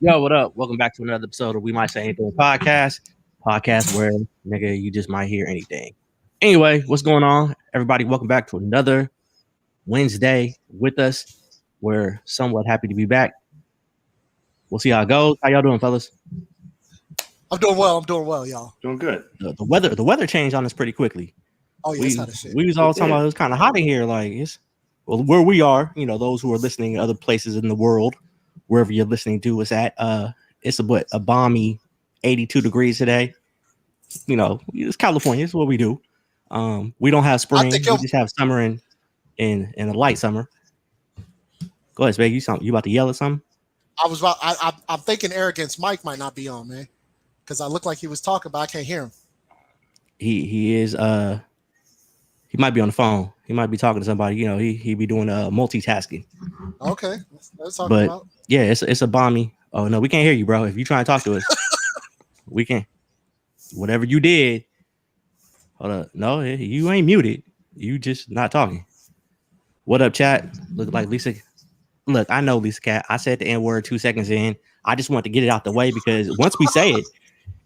Yo, what up? Welcome back to another episode of We Might Say Anything podcast where nigga you just might hear anything. Anyway, what's going on, everybody? Welcome back to another Wednesday with us. We're somewhat happy to be back. We'll see how it goes. How y'all doing, fellas? I'm doing well, y'all. Doing good. The weather changed on us pretty quickly. Oh yeah, it's hot as shit. We was all talking about it was kind of hot in here, like it's where we are. You know, those who are listening in other places in the world, wherever you're listening to us at. It's a balmy 82 degrees today. You know, it's California. It's what we do. We don't have spring. We just have summer and a light summer. Go ahead, Spade. You about to yell at something? I'm thinking Arrogance Mike might not be on, man, because I look like he was talking, but I can't hear him. He is. He might be on the phone. He might be talking to somebody. You know, he be doing multitasking. Okay, let's talk but about. Yeah, it's a balmy. Oh no, we can't hear you, bro. If you try and talk to us, we can. Whatever you did. Hold up. No, you ain't muted. You just not talking. What up, chat? Look like Lisa. Look, I know Lisa Cat. I said the N-word 2 seconds in. I just want to get it out the way because once we say it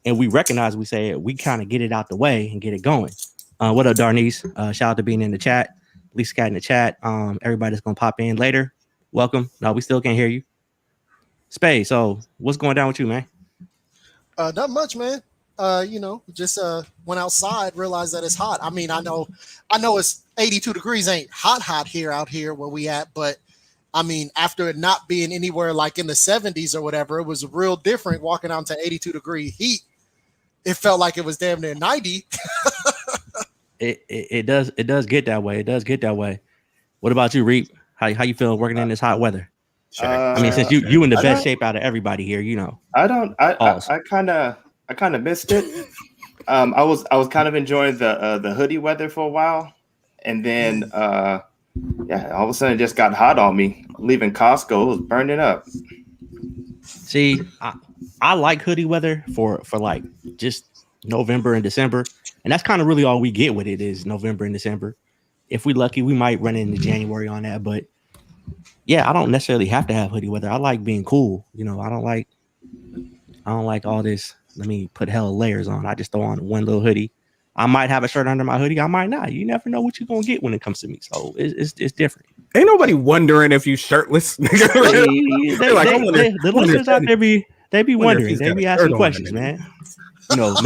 and we recognize we say it, we kind of get it out the way and get it going. What up, Darnice? Shout out to being in the chat. Lisa Cat in the chat. Everybody that's gonna pop in later. Welcome. No, we still can't hear you. Spade, so what's going down with you, man? Not much, man. Just went outside, realized that it's hot. I mean, I know it's 82 degrees ain't hot out here where we at, but I mean, after it not being anywhere like in the 70s or whatever, it was real different walking out to 82 degree heat. It felt like it was damn near 90. It does get that way. It does get that way. What about you, Reap? How you feel working in this hot weather? I mean, since you in the best shape out of everybody here, you know. I kind of missed it. I was kind of enjoying the hoodie weather for a while, and then all of a sudden it just got hot on me. Leaving Costco, it was burning up. See, I like hoodie weather for like just November and December, and that's kind of really all we get with it is November and December. If we lucky, we might run into January on that, but yeah, I don't necessarily have to have hoodie weather. I like being cool. You know, I don't like all this. Let me put hella layers on. I just throw on one little hoodie. I might have a shirt under my hoodie. I might not. You never know what you're gonna get when it comes to me. So it's different. Ain't nobody wondering if you shirtless. The listeners out there be wondering. They be asking questions, man. You know,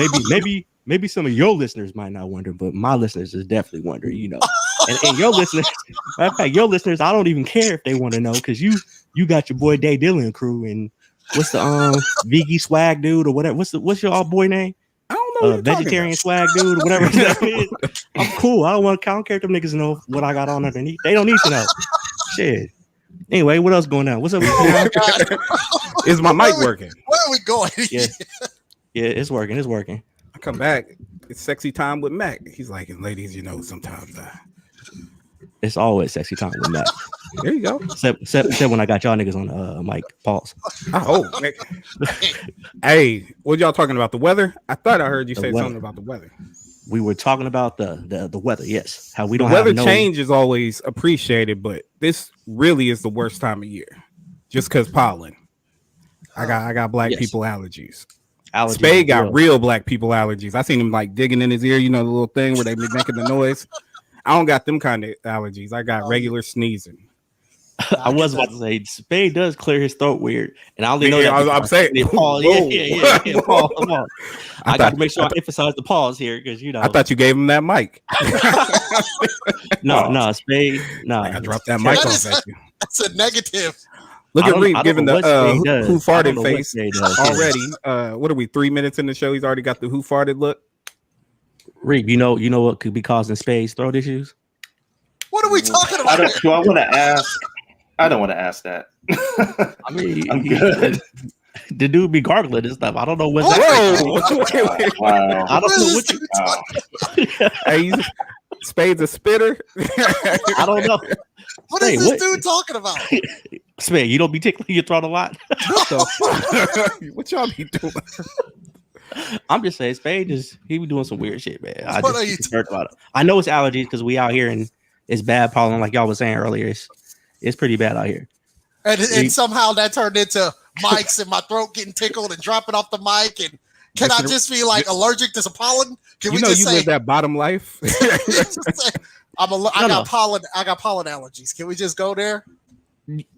maybe some of your listeners might not wonder, but my listeners is definitely wondering. You know, and your listeners, matter of fact, your listeners, I don't even care if they want to know because you got your boy Day Dillon crew and what's the Veggie swag dude or whatever. What's your boy name? I don't know. Vegetarian swag dude or whatever his name is. I'm cool. I don't care if them niggas know what I got on underneath. They don't need to know. Shit. Anyway, what else going on? What's up? Is my mic working? Where are we going? Yeah, it's working. It's working. I come back. It's sexy time with Mac. He's like, and ladies, you know, sometimes it's always sexy time with Mac. There you go. Except when I got y'all niggas on mic. Pause. Oh, hey, what y'all talking about? The weather? I thought I heard you say something about the weather. We were talking about the weather. Yes, how we don't the weather have change is always appreciated, but this really is the worst time of year, just because pollen. I got black people allergies. Spade got real black people allergies. I seen him like digging in his ear. You know the little thing where they be making the noise. I don't got them kind of allergies. I got regular sneezing. I was about to say Spade does clear his throat weird, and I only know that I'm saying pause. Yeah. Pause. Come on. I got to make sure I emphasize the pause here because you know. I thought you gave him that mic. No, Spade. No, I dropped that mic off at you. That's a negative. Look at Reed giving the who farted face already. What are we? 3 minutes in the show? He's already got the who farted look. Reed, you know what could be causing Spade's throat issues? What are we talking about? Do I want to ask? I don't want to ask that. I mean, I'm good. The dude be gargling and stuff. I don't know what's that. Wow. I don't know what you. Hey, Spade's a spitter. I don't know. What is this dude talking about? Spade, you don't be tickling your throat a lot. What y'all be doing? I'm just saying, Spade he be doing some weird shit, man. What are you talking about? I know it's allergies because we out here and it's bad pollen, like y'all was saying earlier. It's pretty bad out here. And somehow that turned into mics and my throat getting tickled and dropping off the mic. And can I just be like allergic to some pollen? Can we just say live that bottom life? I got pollen allergies. Can we just go there?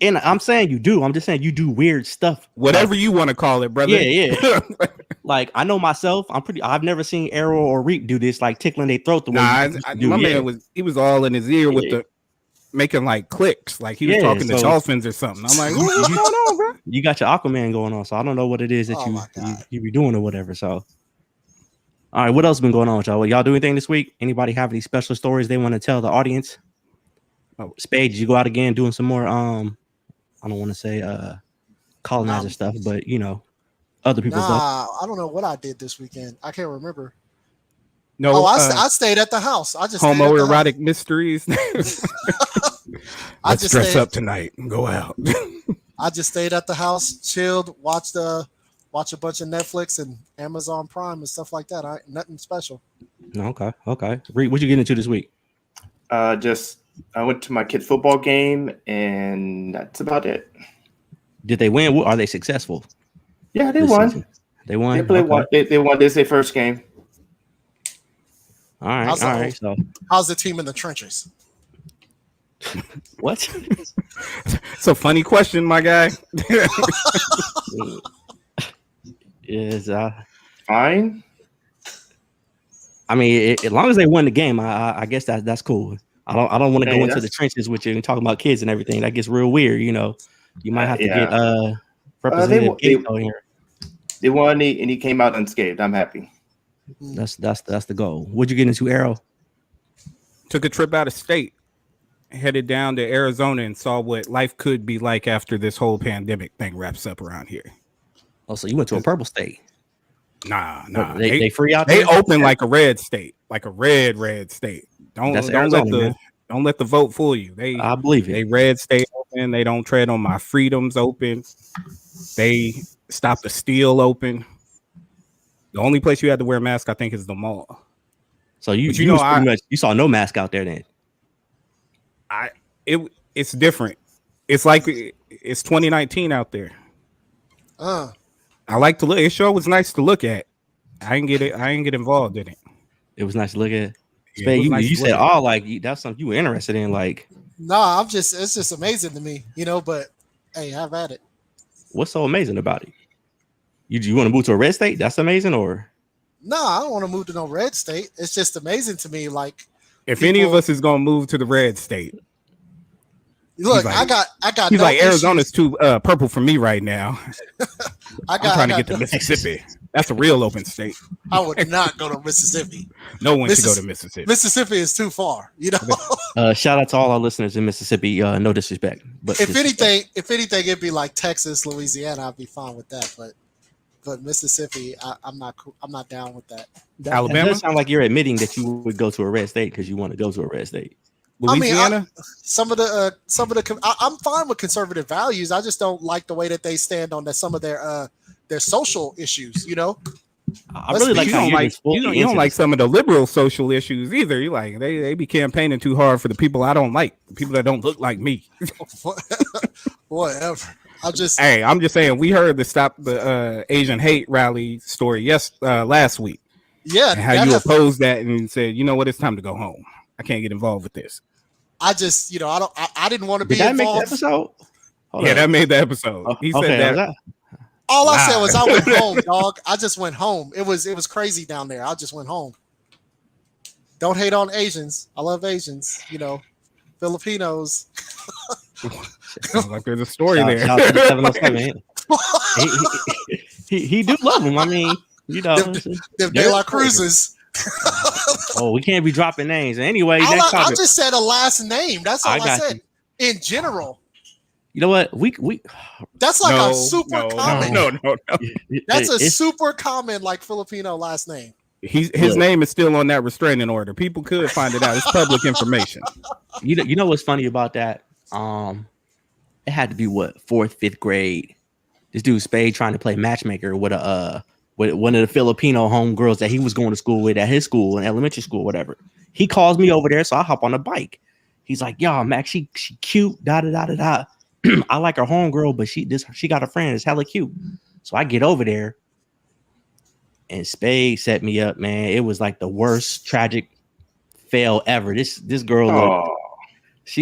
And I'm saying you do. I'm just saying you do weird stuff. Whatever you want to call it, brother. Yeah. Like I know myself. I've never seen Arrow or Reap do this, like tickling their throat the way my man was all in his ear with the making like clicks, like he was talking to dolphins or something. I'm like, what's going on, bro? You got your Aquaman going on, so I don't know what it is that you be doing or whatever. So, all right, what else been going on with y'all? Y'all do anything this week? Anybody have any special stories they want to tell the audience? Oh, Spade, did you go out again doing some more? I don't want to say colonizer stuff, but other people's stuff. I don't know what I did this weekend. I can't remember. No, I stayed at the house. I just homoerotic mysteries. Let's dress up tonight and go out. I just stayed at the house, chilled, watched a bunch of Netflix and Amazon Prime and stuff like that. Nothing special. Okay. Reed, what you get into this week? I went to my kid football game, and that's about it. Did they win? Are they successful? Yeah, they won. Season? They won. They won this their first game. All right. So, how's the team in the trenches? What? It's a funny question, my guy. Is fine. I mean, as long as they won the game, I guess that's cool. I don't want to go into the trenches with you and talk about kids and everything. That gets real weird. You might have to get representative here. They won, and he came out unscathed. I'm happy. That's the goal. What'd you get into, Arrow? Took a trip out of state, headed down to Arizona, and saw what life could be like after this whole pandemic thing wraps up around here. Oh, so you went to a purple state? Nah. They free out there? They open like a red state, like a red state. Don't let the vote fool you. I believe it. They red state open. They don't tread on my freedoms open. They stop the steal open. The only place you had to wear a mask, I think, is the mall. So you saw no mask out there then? It's different. It's like it's 2019 out there. I like to look. It sure was nice to look at. I didn't get involved in it. It was nice to look at. Spade, you said that's something you were interested in. Like, no, it's just amazing to me, But hey, have at it. What's so amazing about it? You want to move to a red state? That's amazing, or? No, I don't want to move to no red state. It's just amazing to me. Like, if any of us is gonna move to the red state, look, I got. He's like, Arizona's too purple for me right now. I'm trying to get to Mississippi. That's a real open state. I would not go to Mississippi. No one should go to Mississippi. Mississippi is too far. Shout out to all our listeners in Mississippi. No disrespect, but if anything, it'd be like Texas, Louisiana. I'd be fine with that. But Mississippi, I'm not down with that. Alabama? It does sound like you're admitting that you would go to a red state because you want to go to a red state. Louisiana? I'm fine with conservative values. I just don't like the way that they stand on some of their social issues. I really like how you don't like some of the liberal social issues either. You like they be campaigning too hard for the people I don't like, the people that don't look like me. Whatever. I'm just saying we heard the Stop the Asian Hate rally story last week. Yeah, and how you opposed that and said, you know what, it's time to go home. I can't get involved with this. I just, I didn't want to be involved. Make the episode? That made the episode. He said that. All I said was I went home, dog. I just went home. It was crazy down there. I just went home. Don't hate on Asians. I love Asians. Filipinos. Sounds like there's a story there. Shout out to the 707. he do love them. I mean, them De La Cruzes. We can't be dropping names. Anyway, I just said a last name. That's all I said. In general. You know what? We that's like a super common. No. That's a super common like Filipino last name. His name is still on that restraining order. People could find it out. It's public information. You know what's funny about that? It had to be what 4th, 5th grade. This dude Spade trying to play matchmaker with one of the Filipino homegirls that he was going to school with at his school in elementary school, whatever. He calls me over there, so I hop on the bike. He's like, "Yo, Max, she cute, da da da da da." I like her homegirl, but she got a friend that's hella cute. So I get over there, and Spade set me up, man. It was like the worst tragic fail ever. This girl looked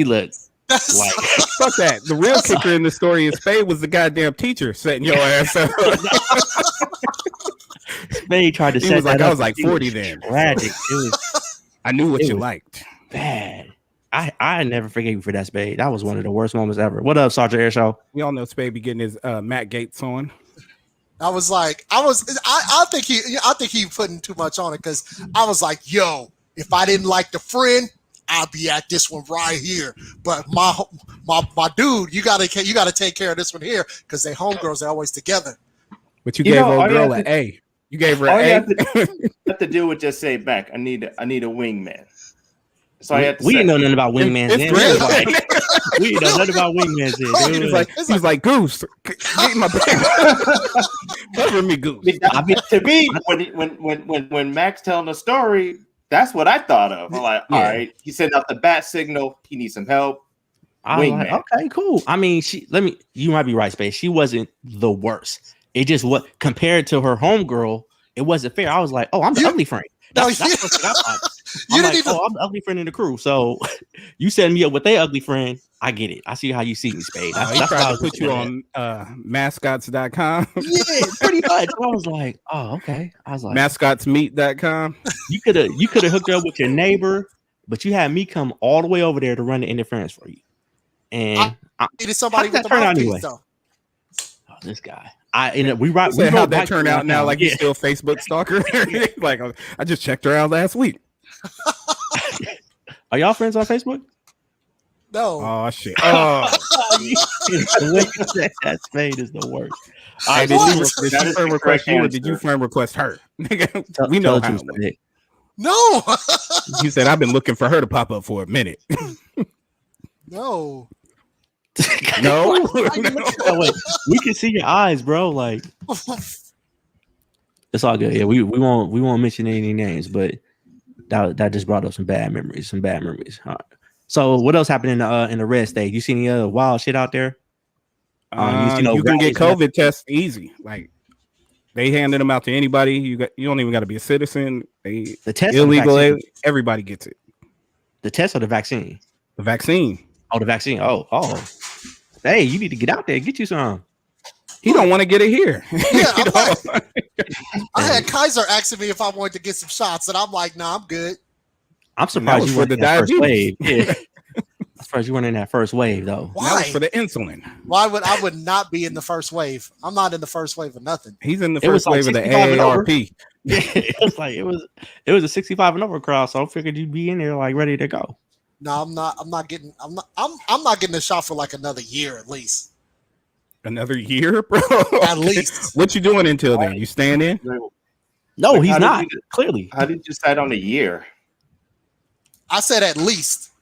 like fuck that. The real kicker in the story is Spade was the goddamn teacher setting your ass up. Spade tried to set was like, that I up. was like 40 then. Tragic. I knew what you liked. Bad. I never forgave you for that, Spade. That was one of the worst moments ever. What up, Sergeant Airshow? We all know Spade be getting his Matt Gates on. I think he putting too much on it because I was like, yo, if I didn't like the friend, I'd be at this one right here. But my dude, you gotta take care of this one here because they homegirls are always together. But you gave old girl an A. You gave her an A. Have to do with just say back. I need a wingman. So we didn't know nothing about wingmans then. We didn't know nothing about wingmans then. He was like, Goose, get my back. Cover me, Goose. I mean, to me, when Max telling the story, that's what I thought of. I'm like, all right, he sent out the bat signal. He needs some help. Wingman. Like, okay, cool. I mean, you might be right, Space. She wasn't the worst. It just compared to her homegirl, it wasn't fair. I was like, oh, I'm the ugly friend. That's what I thought. I'm the ugly friend in the crew. So you set me up with their ugly friend. I get it. I see how you see me, Spade. He tried to put you on mascots.com. Yeah, pretty much. I was like, oh, okay. I was like, mascotsmeet.com. You could have hooked up with your neighbor, but you had me come all the way over there to run the interference for you. And I needed somebody with the mouthpiece, though. Oh, this guy. We how'd that turn out now? Like you're still a Facebook stalker? Like I just checked her out last week. Are y'all friends on Facebook? No. Oh shit. Oh. That Spade is the worst. Did you friend request you or did you friend request her? We know how. No. You said I've been looking for her to pop up for a minute. No. No. Wait, we can see your eyes, bro. Like it's all good. Yeah, we won't mention any names, but that just brought up some bad memories. All right. So what else happened in the red state? You see any other wild shit out there? You can get COVID tests easy. Like they handed them out to anybody. You don't even got to be a citizen. The test illegal. Everybody gets it. The test or the vaccine? The vaccine. Oh, the vaccine. Oh. Hey, you need to get out there and get you some. He don't want to get it here. Yeah, I had Kaiser asking me if I wanted to get some shots, and I'm like, nah, I'm good. I'm surprised you weren't in that first wave. Yeah. I'm surprised you weren't in that first wave, though. Why? That was for the insulin. Why would I not be in the first wave? I'm not in the first wave of nothing. He's in the first wave of the AARP. Yeah, it was a 65 and over crowd, so I figured you'd be in there like ready to go. No, I'm not getting a shot for like another year at least. Another year, bro? At least. What you doing until then? You staying in? No, he's not. Clearly. How did you decide on a year? I said at least.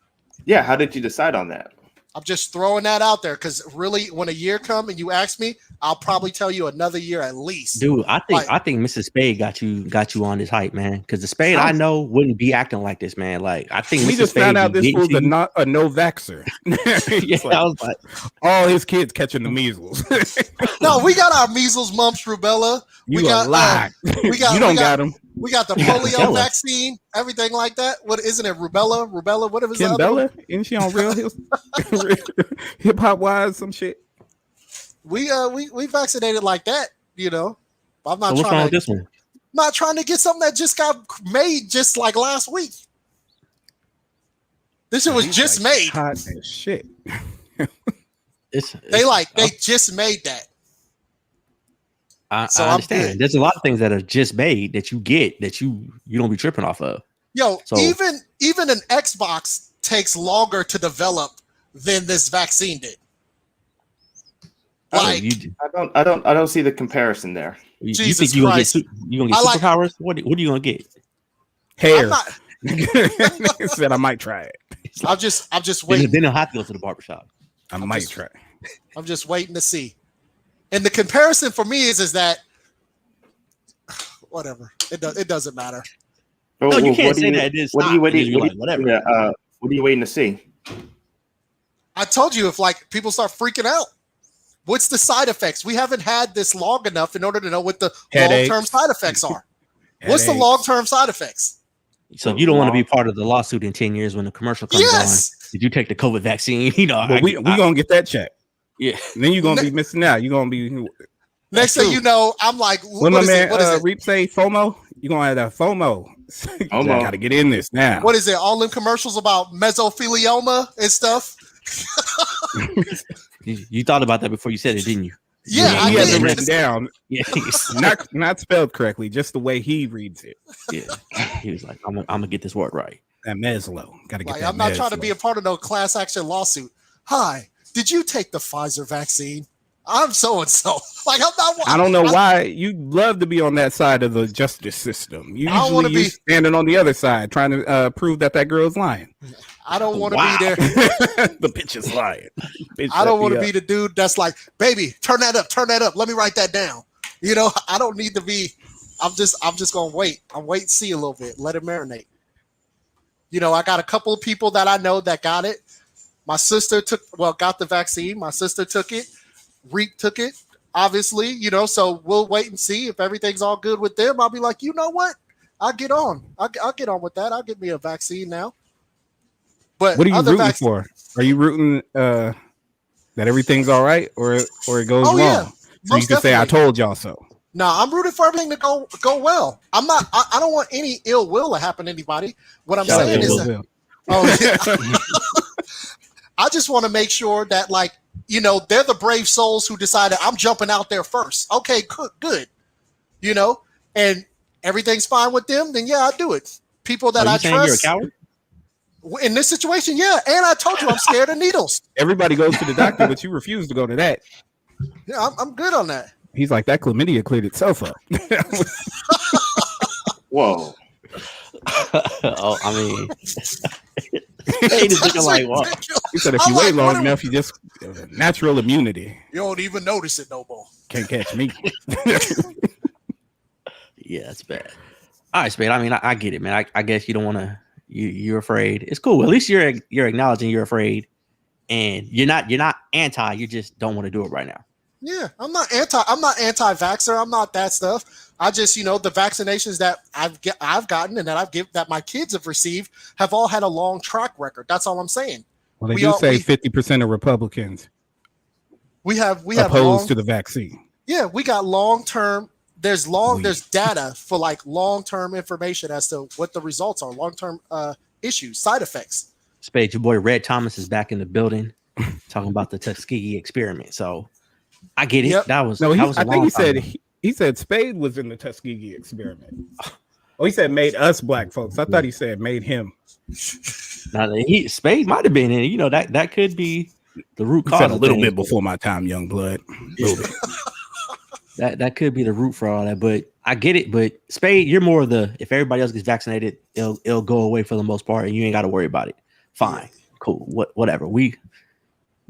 Yeah, how did you decide on that? I'm just throwing that out there because really, when a year comes and you ask me, I'll probably tell you another year at least. Dude, I think Mrs. Spade got you on this hype, man. Because the Spade I know wouldn't be acting like this, man. Like I think we just found out this was a no vaxxer. Yeah, I was like, all his kids catching the measles. No, we got our measles, mumps, rubella. You got you don't got them. We got the polio vaccine, everything like that. What isn't it? Rubella, whatever. Kim Bella, isn't she on Real Hip Hop Wise? Some shit. We vaccinated like that, you know. I'm not what's wrong with this one? Not trying to get something that just got made just like last week. This shit was just made. Hot as shit. They just made that. I understand. There's a lot of things that are just made that you get that you don't be tripping off of. Yo, even an Xbox takes longer to develop than this vaccine did. Like, I don't see the comparison there. You think you gonna get superpowers? What are you gonna get? Hair. Said I might try it. I'm just waiting. Then he'll have to go to the barbershop. I might try. I'm just waiting to see. And the comparison for me is that whatever. It doesn't matter. No, you can't say that. It is. Whatever. Yeah, what are you waiting to see? I told you, if like people start freaking out, what's the side effects? We haven't had this long enough in order to know what the long-term side effects are. What's the long-term side effects? So if you don't want to be part of the lawsuit in 10 years when the commercial comes on, did you take the COVID vaccine? You know, we gonna get that check. Yeah. And then you're gonna be missing out. You're gonna be next thing you know, I'm like, what is it? Reap say FOMO? You're gonna have that FOMO. I gotta get in this now. What is it? All them commercials about mesothelioma and stuff. You thought about that before you said it, didn't you? Yeah, he has it written down. Yeah, not spelled correctly, just the way he reads it. Yeah, he was like, "I'm gonna get this word right." That Meslo, gotta get that. I'm not trying to be a part of no class action lawsuit. Hi, did you take the Pfizer vaccine? I'm so and so. Like I don't know why you love to be on that side of the justice system. Usually you standing on the other side trying to prove that girl's lying. I don't want to be there. The bitch is lying. I don't want to be the dude that's like, baby, turn that up. Let me write that down. You know, I don't need to be. I'm just gonna wait. I'm wait and see a little bit. Let it marinate. You know, I got a couple of people that I know that got it. My sister got the vaccine. My sister took it. Reap took it. Obviously, you know, so we'll wait and see if everything's all good with them. I'll be like, you know what? I'll get on. I'll get on with that. I'll get me a vaccine now. But what are you rooting for? Are you rooting that everything's all right, or it goes wrong? Yeah. So you can say, "I told y'all so." No, I'm rooting for everything to go well. I'm not. I don't want any ill will to happen to anybody. What I'm saying is, I just want to make sure that, like, you know, they're the brave souls who decided I'm jumping out there first. Okay, good. You know, and everything's fine with them. Then yeah, I do it. People that I trust. You're a coward? In this situation, yeah. And I told you I'm scared of needles. Everybody goes to the doctor, but you refuse to go to that. Yeah, I'm good on that. He's like, that chlamydia cleared itself up. Whoa. Oh, I mean, he's looking like what? He said if you wait long enough, you just natural immunity. You don't even notice it no more. Can't catch me. Yeah, that's bad. All right, Spade. I mean, I get it, man. I guess you don't want to. You're afraid. It's cool. At least you're acknowledging you're afraid, and you're not anti. You just don't want to do it right now. Yeah, I'm not anti-vaxxer. I'm not that stuff. I just, you know, the vaccinations that I've gotten and that my kids have received have all had a long track record. That's all I'm saying. Well, they say 50% of Republicans we have opposed to the vaccine. Yeah, we got long-term. There's data for like long-term information as to what the results are, long-term issues, side effects. Spade, your boy Red Thomas is back in the building talking about the Tuskegee experiment. So I get it. Yep. I think he said Spade was in the Tuskegee experiment. Oh, he said made us black folks. I thought he said made him. Now Spade might have been in. You know, that could be the root cause. A little bit before my time, young blood. A little bit. That could be the root for all that, but I get it. But Spade, you're more of the if everybody else gets vaccinated, it'll go away for the most part, and you ain't got to worry about it. Fine, cool, whatever. We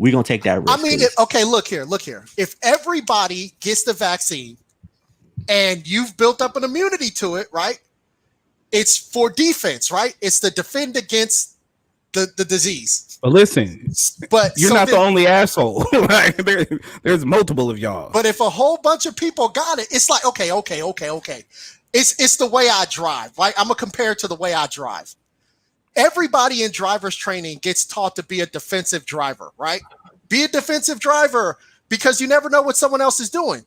gonna take that risk. I mean, okay, look here. If everybody gets the vaccine, and you've built up an immunity to it, right? It's for defense, right? It's to defend against the disease. But listen, you're not the only asshole. There's multiple of y'all. But if a whole bunch of people got it, it's like, okay. It's the way I drive, right? I'm gonna compare it to the way I drive. Everybody in driver's training gets taught to be a defensive driver, right? Be a defensive driver because you never know what someone else is doing.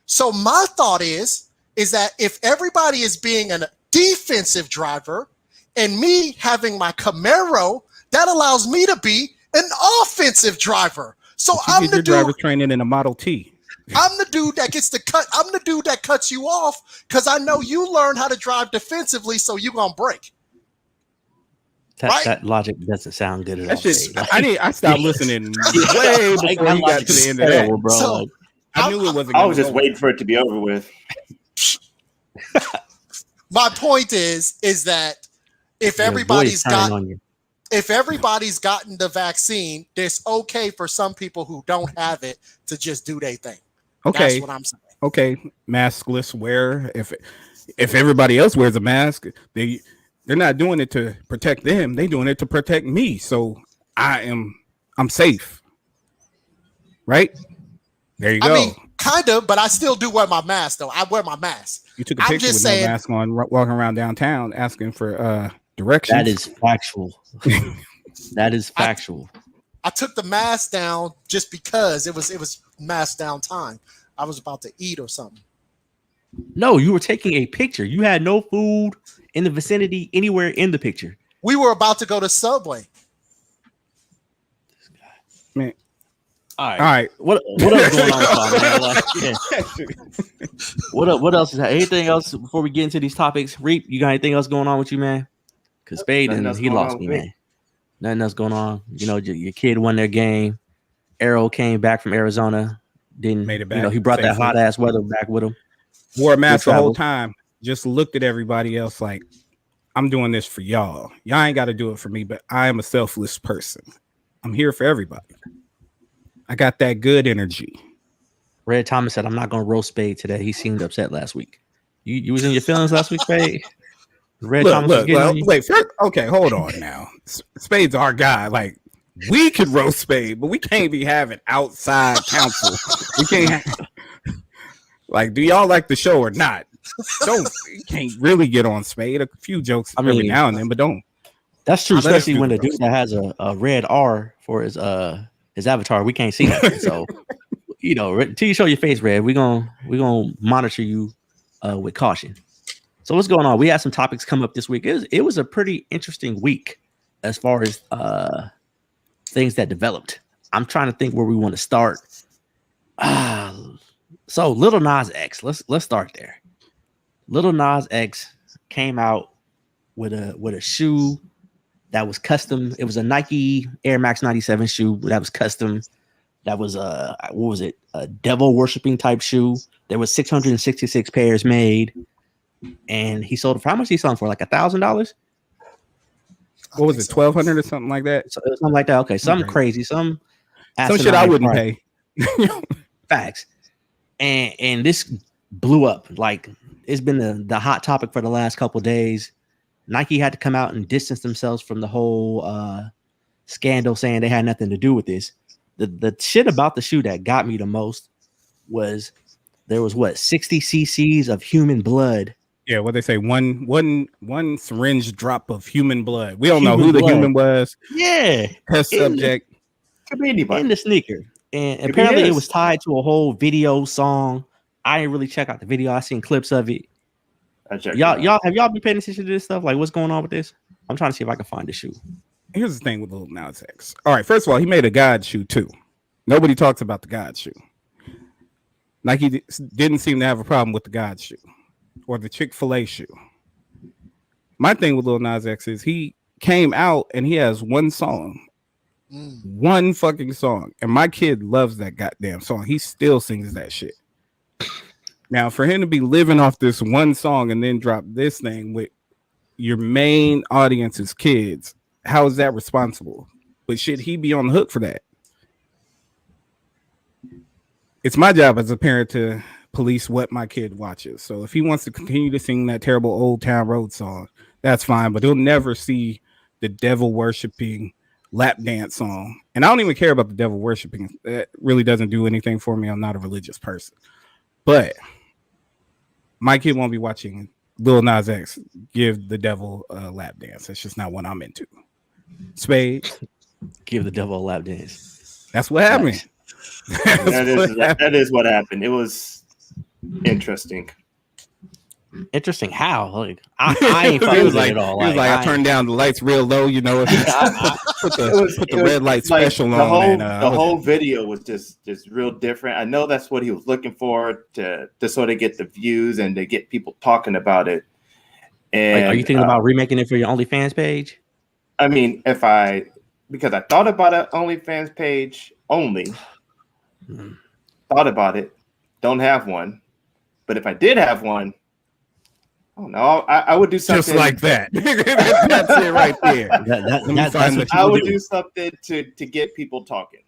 So my thought is that if everybody is being a defensive driver and me having my Camaro, that allows me to be an offensive driver. So I'm the dude driver training in a Model T. I'm the dude that gets to cut. I'm the dude that cuts you off because I know you learn how to drive defensively, so you're gonna break. That logic doesn't sound good at all. I stopped listening way before you got to the end of that, bro. So, I knew it wasn't. I was just waiting for it to be over with. My point is that if everybody's gotten the vaccine, it's okay for some people who don't have it to just do their thing. Okay, that's what I'm saying. Okay, maskless wear. If everybody else wears a mask, they're not doing it to protect them. They're doing it to protect me. So I'm I'm safe. Right? There you go. I mean, kind of, but I still do wear my mask, though. I wear my mask. You took a picture with no mask on, walking around downtown asking for directions. That is factual. That is factual. I took the mask down just because it was mask down time. I was about to eat or something. No, you were taking a picture. You had no food in the vicinity anywhere in the picture. We were about to go to Subway. Man. All right. What else going on, man? Like, yeah. What else is that? Anything else before we get into these topics? Reap, you got anything else going on with you, man? Because Spade and he lost me, man. Nothing else going on. You know, your kid won their game. Arrow came back from Arizona. Made it back. You know, he brought that hot ass weather back with him. Wore a mask the whole time. Just looked at everybody else like, I'm doing this for y'all. Y'all ain't got to do it for me, but I am a selfless person. I'm here for everybody. I got that good energy. Red Thomas said, I'm not going to roast Spade today. He seemed upset last week. You was in your feelings last week, Spade? Wait, first, okay, hold on now. Spade's our guy. Like, we could roast Spade, but we can't be having outside counsel. We can't have, like, do y'all like the show or not? You can't really get on Spade. A few jokes every now and then, but don't. That's true, especially when the dude that has a red R for his avatar, we can't see that. So, you know, until you show your face, Red, we're gonna monitor you with caution. So what's going on? We had some topics come up this week. It was a pretty interesting week as far as things that developed. I'm trying to think where we want to start. So Lil Nas X, let's start there. Lil Nas X came out with a shoe that was custom. It was a Nike Air Max 97 shoe that was custom. That was what was it? A devil worshiping type shoe. There was 666 pairs made, and he sold it for how much? He sold it for like $1,000. What was it? 1,200 or something like that? So, something like that. Okay, something crazy. Some shit I wouldn't pay. Facts. And this blew up. Like, it's been the hot topic for the last couple of days. Nike had to come out and distance themselves from the whole scandal, saying they had nothing to do with this. The shit about the shoe that got me the most was there was 60 cc's of human blood. Yeah, what they say, one syringe drop of human blood. We don't know who the human was. Yeah, test subject could be anybody in the sneaker, and apparently it was tied to a whole video song. I didn't really check out the video. I seen clips of it. Y'all have y'all been paying attention to this stuff? Like, what's going on with this? I'm trying to see if I can find the shoe. Here's the thing with Lil Nas X. All right, first of all, he made a God shoe too. Nobody talks about the God shoe. Nike didn't seem to have a problem with the God shoe or the Chick-fil-A shoe. My thing with Lil Nas X is he came out and he has one song. One fucking song. And my kid loves that goddamn song. He still sings that shit. Now, for him to be living off this one song and then drop this thing with your main audience is kids, how is that responsible? But should he be on the hook for that? It's my job as a parent to police what my kid watches. So if he wants to continue to sing that terrible Old Town Road song, that's fine. But he'll never see the devil worshiping lap dance song. And I don't even care about the devil worshiping. That really doesn't do anything for me. I'm not a religious person. But my kid won't be watching Lil Nas X give the devil a lap dance. That's just not what I'm into. Spade, give the devil a lap dance. That's what happened. That is what happened. It was interesting. Interesting how? Like, I ain't fucking with it at all. He was like, I turned down the lights real low, you know. Put the red light special on. The whole video was just real different. I know that's what he was looking for to sort of get the views and to get people talking about it. And are you thinking about remaking it for your OnlyFans page? I mean, because I thought about an OnlyFans page only. Thought about it. Don't have one. But if I did have one, oh no, I would do something just like that. That's it right there. I would do something to get people talking.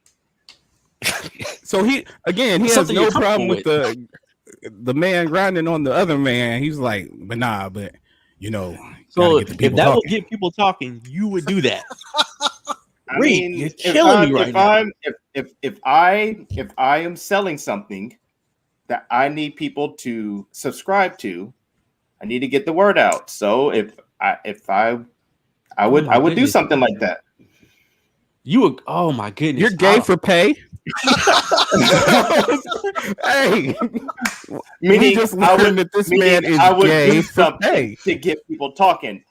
So he has no problem with the man grinding on the other man. He's like, but you know. So if that would get people talking, you would do that. mean, you're killing me right now. If I am selling something that I need people to subscribe to, I need to get the word out. So I would do something like that. You would, oh my goodness. You're gay for pay? Hey, meaning just learned that this man is gay for pay to get people talking.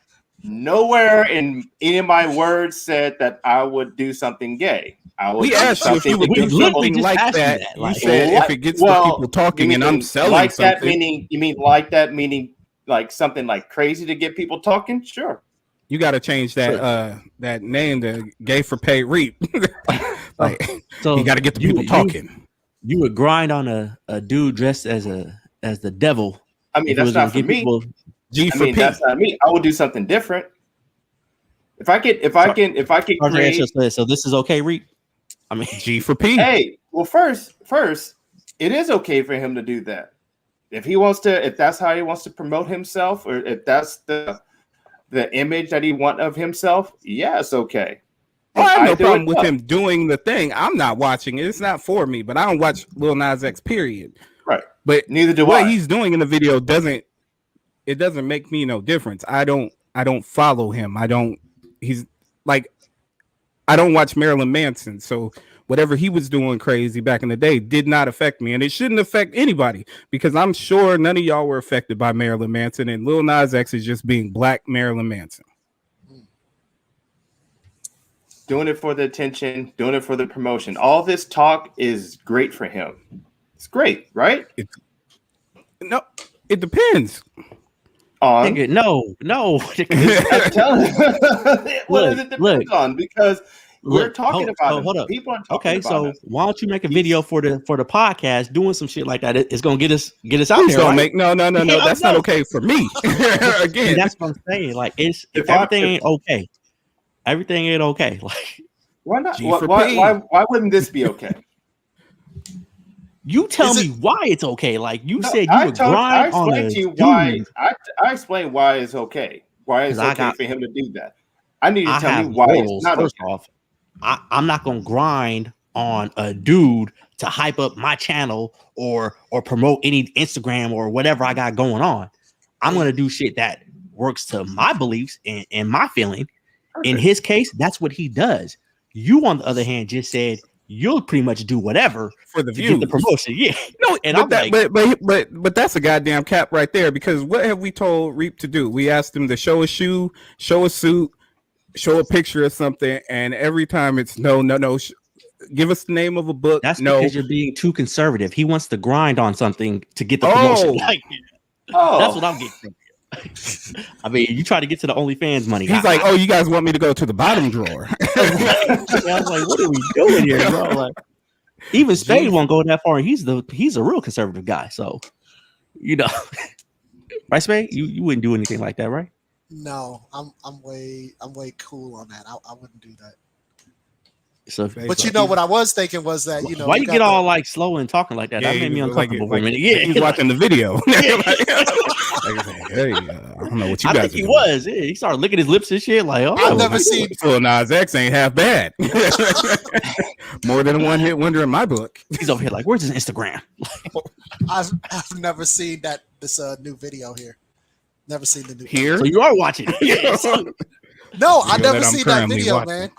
Nowhere in any of my words said that I would do something gay. We asked you if you would do something like that. You said if it gets the people talking and I'm selling like something. That meaning you mean like that meaning like something like crazy to get people talking? Sure. You got to change that that name to Gay for Pay Reap. Like, so you got to get the people talking. You would grind on a dude dressed as the devil. I mean, that's not for me. G for P. That's not me. I would do something different. If I can create. So this is okay, Reap. I mean, G for P. Hey, well, first, it is okay for him to do that. If he wants to, if that's how he wants to promote himself, or if that's the image that he wants of himself, yeah, it's okay. Well, I have no problem with him doing the thing. I'm not watching it. It's not for me, but I don't watch Lil Nas X, period. Right. But neither do what I. he's doing in the video doesn't make me no difference. I don't follow him. I don't watch Marilyn Manson. So whatever he was doing crazy back in the day did not affect me. And it shouldn't affect anybody because I'm sure none of y'all were affected by Marilyn Manson, and Lil Nas X is just being black Marilyn Manson. Doing it for the attention, doing it for the promotion. All this talk is great for him. It's great, right? No, it depends. On no. I'm telling you. What does it depend on? Because we're talking about it. Hold up. People are talking okay, about so it. Why don't you make a video for the podcast doing some shit like that? It's gonna get us out there. Right? No. That's not okay for me. Again, that's what I'm saying. Like everything ain't okay. Everything ain't okay. Like why not? Why wouldn't this be okay? You tell me why it's okay. Like you said, you would grind on a dude. I explained why it's okay. Why it's okay for him to do that. I need you to tell me why it's not first okay. off, I'm not gonna grind on a dude to hype up my channel or promote any Instagram or whatever I got going on. I'm gonna do shit that works to my beliefs and my feeling. Perfect. In his case, that's what he does. You, on the other hand, just said you'll pretty much do whatever for the views, the promotion. Yeah, no, and but that's a goddamn cap right there. Because what have we told Reap to do? We asked him to show a shoe, show a suit, show a picture of something, and every time it's no. Give us the name of a book. That's because you're being too conservative. He wants to grind on something to get the promotion. That's what I'm getting from. I mean, you try to get to the OnlyFans money. He's like, "Oh, you guys want me to go to the bottom drawer?" I was like, "What are we doing here, bro?" Like, even Spade won't go that far. He's a real conservative guy, so right, Spade? You wouldn't do anything like that, right? No, I'm way cool on that. I wouldn't do that. So, but what I was thinking was that why you get all like slow and talking like that? Yeah, that made me uncomfortable for a minute. Yeah, he's watching the video. Hey, I don't know what you guys. I think he was. Yeah, he started licking his lips and shit. Like, I've never seen Lil Nas X ain't half bad. More than a one-hit wonder in my book. He's over here like, where's his Instagram? I've never seen this new video here. Never seen the new here. So you are watching it. Yes. No, I've never seen that video, man.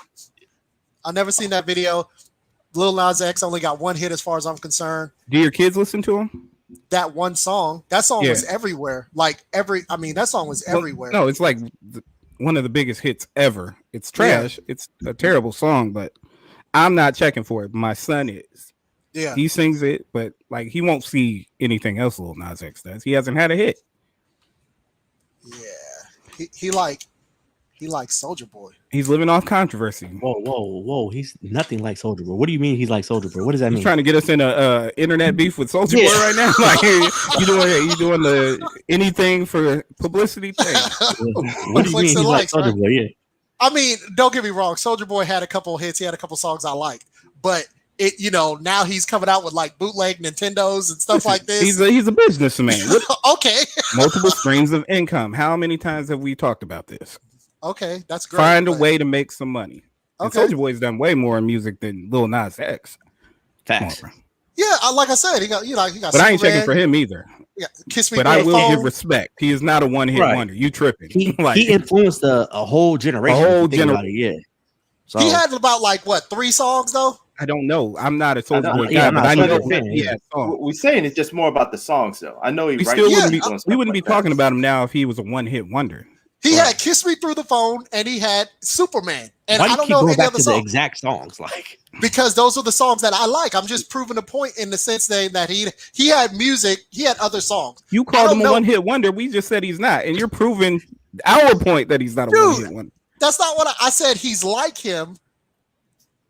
I've never seen that video. Lil Nas X only got one hit as far as I'm concerned. Do your kids listen to him? That one song. That song was everywhere. That song was everywhere. No, it's like one of the biggest hits ever. It's trash. Yeah. It's a terrible song, but I'm not checking for it. My son is. Yeah. He sings it, but like he won't see anything else Lil Nas X does. He hasn't had a hit. Yeah. He likes Soulja Boy. He's living off controversy. Whoa! He's nothing like Soulja Boy. What do you mean he's like Soulja Boy? What does that mean? He's trying to get us in a internet beef with Soulja Boy right now. Like you doing the anything for publicity thing. What do you mean he's like Soulja Boy? Yeah. I mean, don't get me wrong. Soulja Boy had a couple hits. He had a couple songs I liked, but now he's coming out with like bootleg Nintendos and stuff like this. He's a businessman. Okay. Multiple streams of income. How many times have we talked about this? Okay, that's great. Find a way to make some money. And Soulja Boy's done way more in music than Lil Nas X. Facts. Yeah, like I said, he got he got. But Superman. I ain't checking for him either. Yeah, Kiss Me. But I will give respect. He is not a one-hit wonder. You tripping? He influenced a whole generation. A whole generation. Yeah. So he had about 3 songs though. I don't know. I'm not a Soulja Boy guy, but I know he had songs. We're saying it's just more about the songs, though. I know he still wouldn't be talking about him now if he was a one-hit wonder. He had "Kiss Me Through the Phone" and he had "Superman." And why do I don't you keep know going any back other to songs. the exact songs, because those are the songs that I like. I'm just proving a point in the sense that he had music, he had other songs. You called him a one-hit wonder. We just said he's not, and you're proving our point that he's not a one-hit wonder. That's not what I said. He's like him.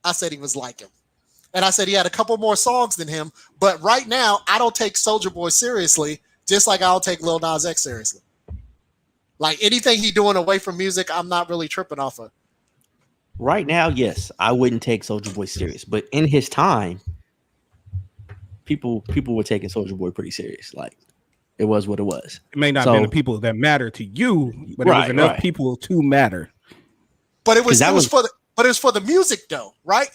I said he was like him, and I said he had a couple more songs than him. But right now, I don't take Soulja Boy seriously, just like I don't take Lil Nas X seriously. Like anything he doing away from music, I'm not really tripping off of. Right now, yes, I wouldn't take Soulja Boy serious, but in his time, people were taking Soulja Boy pretty serious. Like it was what it was. It may not have been the people that matter to you, but it was enough people to matter. But it was for the music though, right?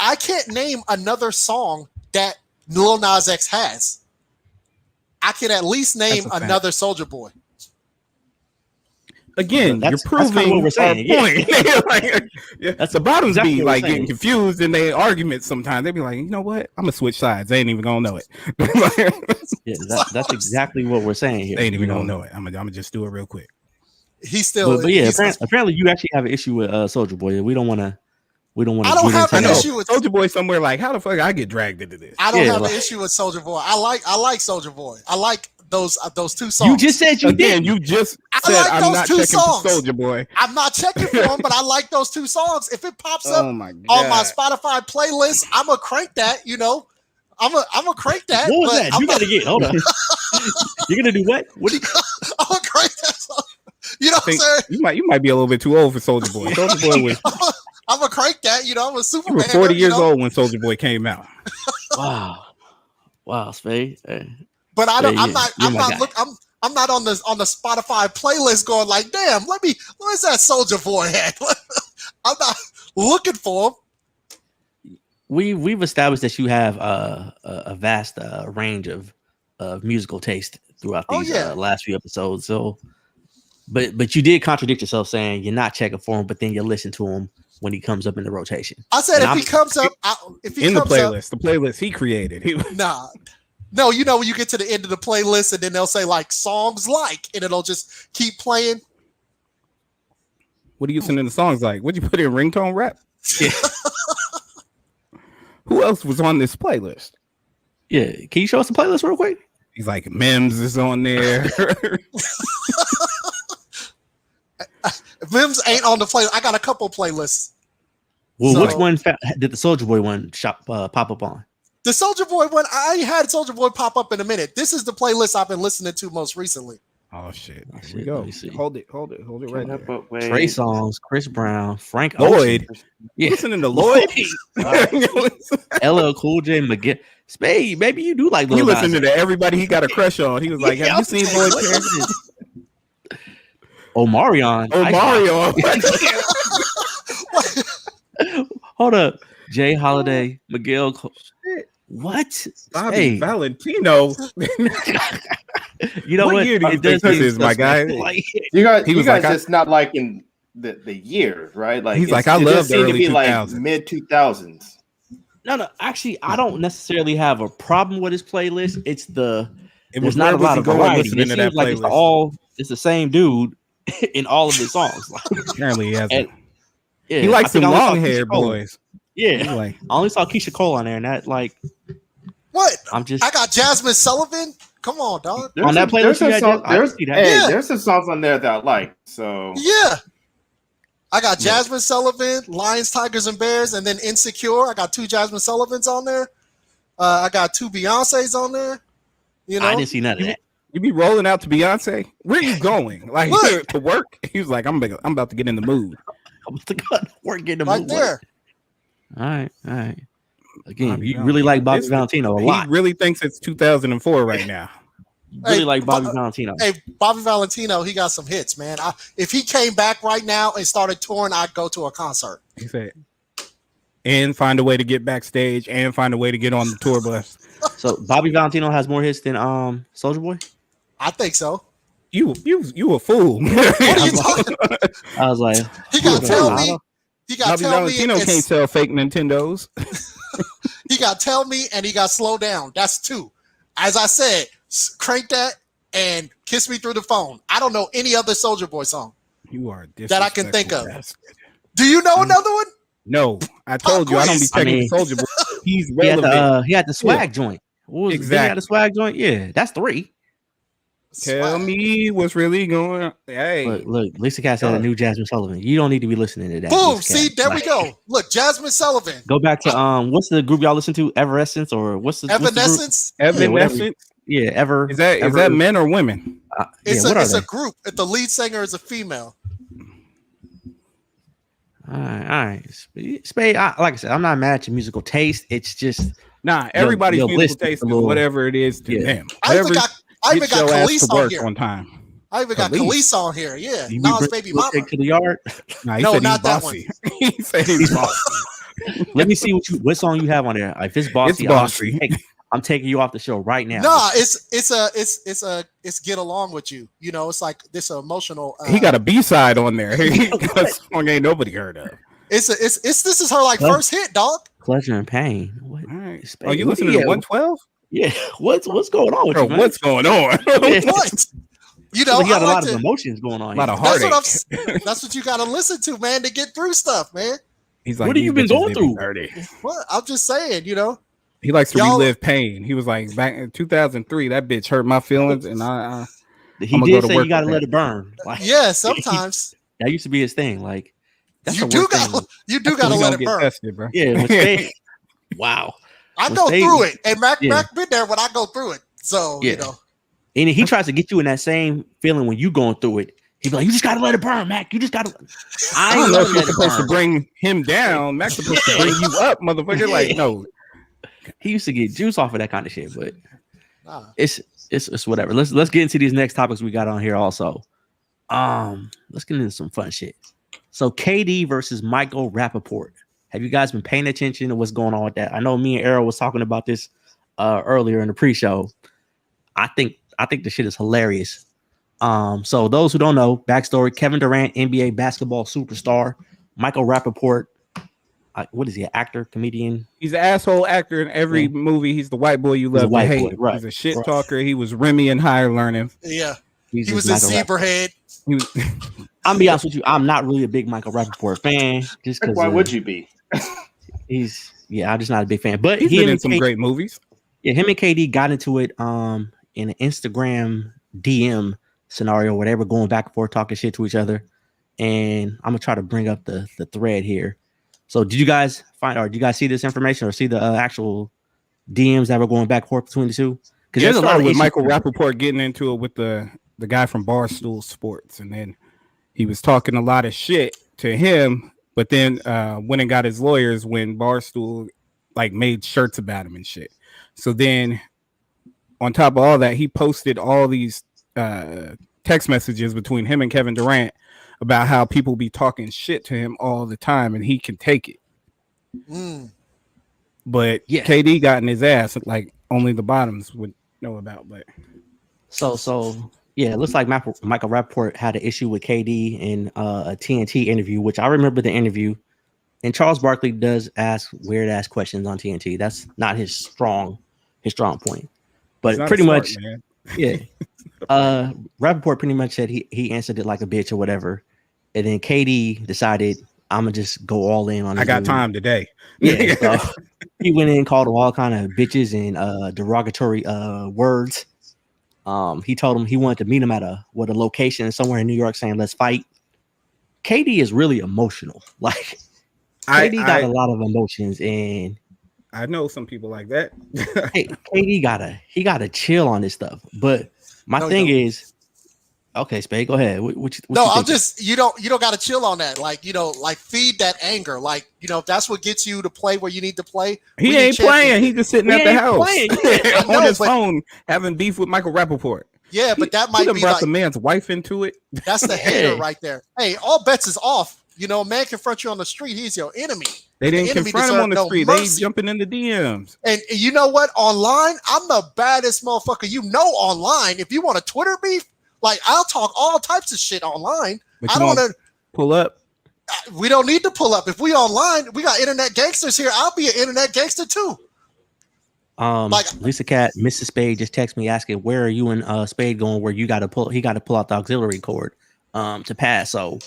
I can't name another song that Lil Nas X has. I can at least name another Soulja Boy. Again, you're proving what we're saying. Point. That's the bottoms exactly be like getting confused in their arguments sometimes. They be like, you know what? I'm gonna switch sides. They ain't even gonna know it. That's exactly what we're saying here. They ain't even gonna know it. I'm gonna just do it real quick. He's still, but yeah. Apparently, you actually have an issue with Soulja Boy. We don't want to. I don't have an issue with Soulja Boy somewhere. Like, how the fuck I get dragged into this? I don't have an issue with Soulja Boy. I like Soulja Boy. I like those 2 songs. You just said you did. You just said I'm not checking for Soulja Boy. I'm not checking for him, but I like those 2 songs. If it pops up on my Spotify playlist, I'm gonna crank that. You know, I'm gonna crank that. What was that? You gotta get. Hold on. You're gonna do what? What? I'm gonna crank that song. You know what I'm saying? You might be a little bit too old for Soulja Boy. Soulja Boy was. I'm gonna crank that. You know, I'm a Superman. You were 40 years old when Soulja Boy came out. Wow, Spade. But I'm not on the Spotify playlist going like, damn, where's that Soulja Boy at? I'm not looking for him. We've established that you have a vast range of musical taste throughout these last few episodes. So, but you did contradict yourself saying you're not checking for him, but then you listen to him when he comes up in the rotation. I said if he comes up in the playlist he created. No, you know when you get to the end of the playlist and then they'll say like songs like, and it'll just keep playing. What are you listening to songs like? What'd you put in ringtone rap? Yeah. Who else was on this playlist? Yeah, can you show us the playlist real quick? He's like, Mims is on there. Mims ain't on the playlist. I got a couple playlists. Well, which one did the Soulja Boy one pop up on? The Soulja Boy one, I had Soulja Boy pop up in a minute. This is the playlist I've been listening to most recently. Oh shit! Here we go. Hold it right there. Trey Songz, Chris Brown, Frank Lloyd. Ocean. Yeah. Listening to Lloyd. LL Cool J, Miguel. Spade, maybe you do like Lil He Nas. listening to everybody he got a crush on. He was like, "Have you seen Lloyd Paris?" Omarion. Hold up. Jay Holiday, Miguel. What? Bobby Valentino. You know what? Year do you think this is, my guy? Like, you guys just not liking the year, right? Like he's like, I love the early 2000s. Like mid 2000s. No. Actually, I don't necessarily have a problem with his playlist. It's there's not a was lot he of going variety. listening to that Like playlist? it's the same dude in all of his songs. Apparently, he hasn't. Yeah, he likes some long haired boys. Yeah, I only saw Keisha Cole on there, and that like what? I got Jasmine Sullivan. Come on, dog. On that playlist, there's some songs on there that I like. So yeah, I got Jasmine Sullivan, Lions, Tigers, and Bears, and then Insecure. I got 2 Jasmine Sullivans on there. I got 2 Beyonces on there. You know, I didn't see none of that. You be rolling out to Beyonce? Where are you going? Like to work? He was like, I'm about to get in the mood. I'm about to go to work, get in the right mood. there. All right. Again, you really like Bobby Valentino a lot. He really thinks it's 2004 right now. really like Bobby Valentino. Hey, Bobby Valentino, he got some hits, man. If he came back right now and started touring, I'd go to a concert. He said, and find a way to get backstage and find a way to get on the tour bus. So Bobby Valentino has more hits than Soulja Boy? I think so. You a fool. What are you talking? I was like, he got to tell me. He got Bobby Valentino can't sell fake Nintendos. He got to tell me, and he got to slow down. That's two. As I said, crank that and kiss me through the phone. I don't know any other Soulja Boy song. You are that I can think of. Do you know another one? No, I told you I don't be checking Soulja Boy. He's relevant. He had the swag joint. What was exactly. He had the swag joint. Yeah, that's 3. Tell me what's really going on. Hey, look, Lisa Cass had a new Jasmine Sullivan. You don't need to be listening to that. Boom, see, there we go. Look, Jasmine Sullivan. Go back to what's the group y'all listen to? Evanescence or what's the Evanescence? Evanescence. Yeah, Ever. Is that men or women? It's a group. The lead singer is a female. All right. Spade, like I said, I'm not mad at your musical taste. It's just everybody's musical taste is whatever it is to them. I even got Khalees on here. On time. I even got Khalees on here. Yeah, Nas baby mama. To the yard. No, not that one. He said he's bossy. Let me see what song you have on there. If it's bossy, I'm taking you off the show right now. Nah, it's get along with you. You know, it's like this emotional. He got a B-side on there. That song ain't nobody heard of. This is her first hit, dog. Pleasure and Pain. What? All right. Oh, you listening to 112? Yeah. What's going on with you, man? What's going on? What? You know, you got a lot of emotions going on. A lot of heartache. That's what you got to listen to, man, to get through stuff, man. He's like, what have you been going through? What? I'm just saying, you know. He likes to relive pain. He was like, back in 2003, that bitch hurt my feelings, and he did say you got to let it burn. Like, yeah, sometimes that used to be his thing. Like, that's you do got to let it burn. Tested, bro. Yeah. Wow. I go through it, and Mac been there when I go through it. So you know, and he tries to get you in that same feeling when you going through it. He'd be like, "You just gotta let it burn, Mac. You just gotta." I don't know if you're supposed to bring him down. Mac's supposed to bring you up, motherfucker. Like, no. He used to get juice off of that kind of shit, but it's whatever. Let's get into these next topics we got on here. Also, let's get into some fun shit. So, KD versus Michael Rapaport. Have you guys been paying attention to what's going on with that? I know me and Errol was talking about this earlier in the pre-show. I think the shit is hilarious. So those who don't know, backstory: Kevin Durant, NBA basketball superstar. Michael Rapaport, what is he? An actor, comedian? He's an asshole actor in every movie. He's the white boy you love to hate. Boy, right. He's a shit talker. He was Remy in Higher Learning. Yeah, he was in Zebrahead. I'm be honest with you, I'm not really a big Michael Rapaport fan. Just because. Why would you be? I'm just not a big fan. But he's been in some great movies. Yeah, him and KD got into it in an Instagram DM scenario where they were going back and forth talking shit to each other. And I'm gonna try to bring up the thread here. So did you guys did you guys see this information or see the actual DMs that were going back and forth between the two? Because there's a lot with Michael Rapaport getting into it with the guy from Barstool Sports, and then he was talking a lot of shit to him. But then went and got his lawyers when Barstool made shirts about him and shit. So then on top of all that, he posted all these text messages between him and Kevin Durant about how people be talking shit to him all the time and he can take it. But KD got in his ass like only the bottoms would know about. But so yeah, it looks like Michael Rapaport had an issue with KD in a TNT interview, which I remember the interview. And Charles Barkley does ask weird ass questions on TNT. That's not his strong point. But pretty much, Rapaport pretty much said he answered it like a bitch or whatever. And then KD decided, I'm gonna just go all in on. I got time today. Yeah, so he went in, called him all kind of bitches and derogatory words. He told him he wanted to meet him at a location somewhere in New York, saying let's fight. KD is really emotional. Like KD got a lot of emotions, and I know some people like that. KD gotta chill on this stuff. But my thing is, Okay, Spade, go ahead. No, I'm just you don't got to chill on that. Like like feed that anger. Like if that's what gets you to play where you need to play. He ain't playing. He just sitting at the house on his phone having beef with Michael Rapaport. Yeah, but that might be brought the man's wife into it. That's the hater right there. Hey, all bets is off. A man confront you on the street. He's your enemy. They didn't confront him on the street. Mercy. They jumping in the DMs. And you know what? Online, I'm the baddest motherfucker. Online. If you want a Twitter beef, like I'll talk all types of shit online. But I don't want to pull up. We don't need to pull up. If we online, we got internet gangsters here. I'll be an internet gangster too. Lisa Cat, Mrs. Spade just texted me asking where are you and Spade going? Where he got to pull out the auxiliary cord to pass. So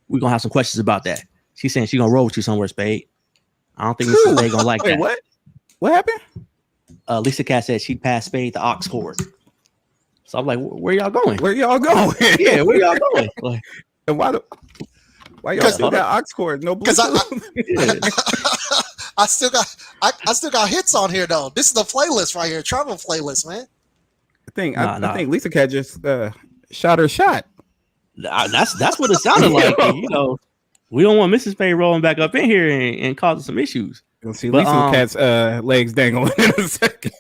we're gonna have some questions about that. She's saying she's gonna roll with you somewhere, Spade. I don't think Mrs. Spade gonna like that. What happened? Lisa Cat said she'd pass Spade the aux cord. So I'm like, where y'all going? Where y'all going? Yeah, where y'all going? Like, and why y'all still got aux cord? No Bluetooth. I still got hits on here though. This is the playlist right here, travel playlist, man. I think Lisa Cat just shot her shot. That's what it sounded like. We don't want Mrs. Spade rolling back up in here and causing some issues. You'll see Lisa Cat's legs dangling in a second.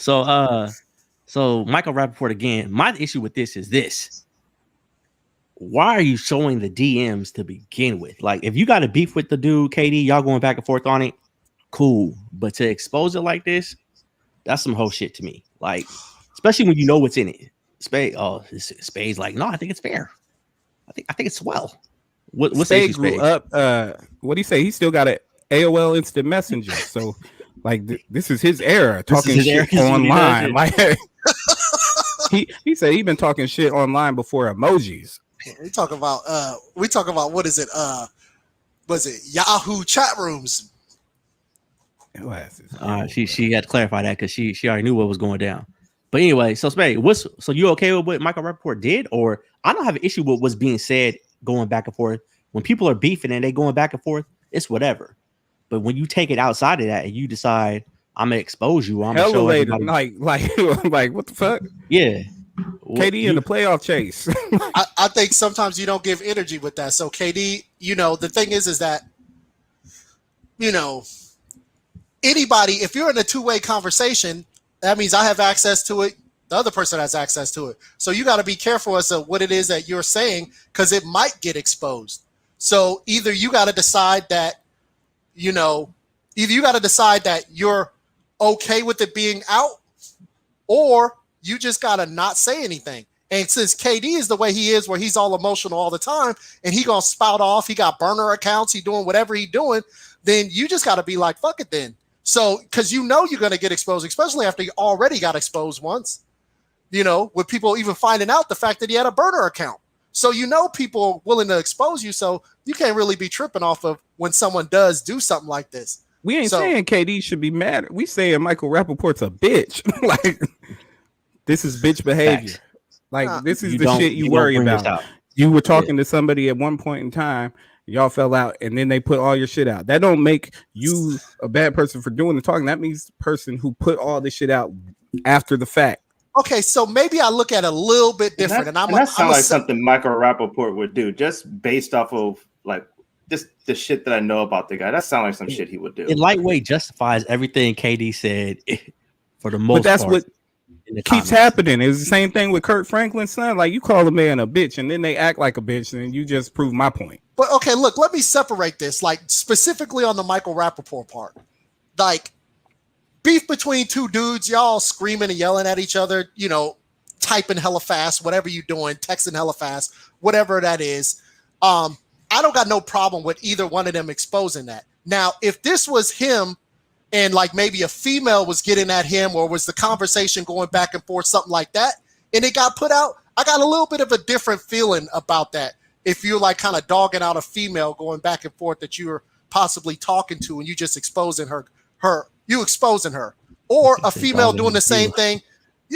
So Michael Rapaport again. My issue with this is this. Why are you showing the DMs to begin with? Like, if you got a beef with the dude, KD, y'all going back and forth on it, cool. But to expose it like this, that's some whole shit to me. Like, especially when you know what's in it. Spade's like, no, I think it's fair. I think it's swell. What's Spade grew up? What do you say? He still got an AOL Instant Messenger. So, like, this is his era talking shit online. Like, he said he been talking shit online before emojis. We talk about what is it? Was it Yahoo chat rooms? She had to clarify that because she already knew what was going down. But anyway, so Spade, so you okay with what Michael Rapaport did? Or I don't have an issue with what's being said going back and forth. When people are beefing and they going back and forth, it's whatever. But when you take it outside of that and you decide I'm gonna expose you, I'm gonna show everybody. like what the fuck? Yeah. KD in the playoff chase. I think sometimes you don't give energy with that. So KD, the thing is that, anybody, if you're in a two-way conversation, that means I have access to it. The other person has access to it. So you got to be careful as to what it is that you're saying, because it might get exposed. So either you got to decide that, you're okay with it being out, or you just got to not say anything. And since KD is the way he is, where he's all emotional all the time, and he going to spout off, he got burner accounts, he doing whatever he doing, then you just got to be like, fuck it then. So, because you're going to get exposed, especially after you already got exposed once, with people even finding out the fact that he had a burner account. So, people are willing to expose you. So you can't really be tripping off of when someone does do something like this. We ain't saying KD should be mad. We saying Michael Rapaport's a bitch. Like, this is bitch behavior. Like, this is the shit you worry about. You were talking to somebody at one point in time, y'all fell out, and then they put all your shit out. That don't make you a bad person for doing the talking. That means the person who put all this shit out after the fact. Okay, so maybe I look at it a little bit different. That sounds like something Michael Rapaport would do, just based off of like just the shit that I know about the guy. That sounds like some shit he would do. It lightweight justifies everything KD said for the most part. But that's what keeps happening. It's the same thing with Kurt Franklin's son. Like, you call a man a bitch, and then they act like a bitch, and you just prove my point. But okay, look, let me separate this. Like, specifically on the Michael Rapaport part, like, beef between two dudes, y'all screaming and yelling at each other, typing hella fast, whatever you doing, texting hella fast, whatever that is. I don't got no problem with either one of them exposing that. Now, if this was him and like maybe a female was getting at him, or was the conversation going back and forth, something like that, and it got put out, I got a little bit of a different feeling about that. If you're like kind of dogging out a female going back and forth that you're possibly talking to, and you just exposing her, or a female doing the same thing,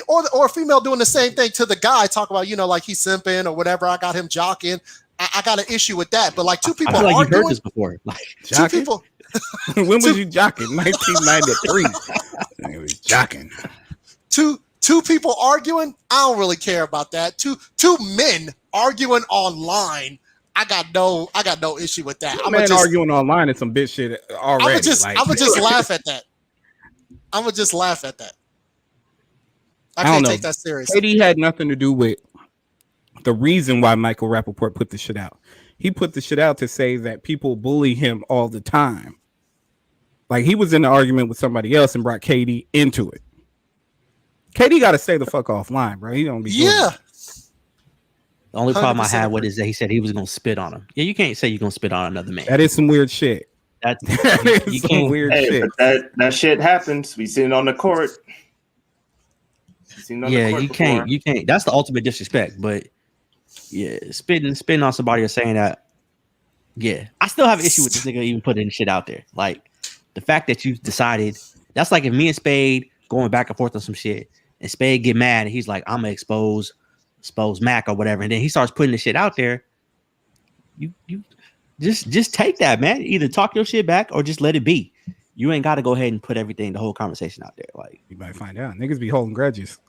or a female doing the same thing to the guy, talk about, like he's simping or whatever. I got him jocking. I got an issue with that. But like two people, I feel like you've heard this before. Like, two people. When was you jocking? 1993. It was jocking. Two two people arguing, I don't really care about that. Two men arguing online, I got no issue with that. Man arguing online is some bitch shit already. I'm gonna just laugh at that. I'm gonna just laugh at that. I can't take that seriously. KD had nothing to do with the reason why Michael Rapaport put the shit out. He put the shit out to say that people bully him all the time. Like he was in an argument with somebody else and brought KD into it. KD got to stay the fuck offline, bro. He don't be. Yeah. The only problem I had with it is that he said he was gonna spit on him. Yeah, you can't say you're gonna spit on another man. That is some weird shit. That is some weird shit. But that shit happens. We seen it on the court. You can't. That's the ultimate disrespect. But yeah, spitting on somebody or saying that. Yeah, I still have an issue with this nigga even putting shit out there. Like the fact that you decided. That's like if me and Spade going back and forth on some shit, and Spade get mad and he's like, "I'm gonna expose Mac or whatever," and then he starts putting the shit out there. You just take that, man. Either talk your shit back or just let it be. You ain't got to go ahead and put the whole conversation out there. Like you might find out, niggas be holding grudges.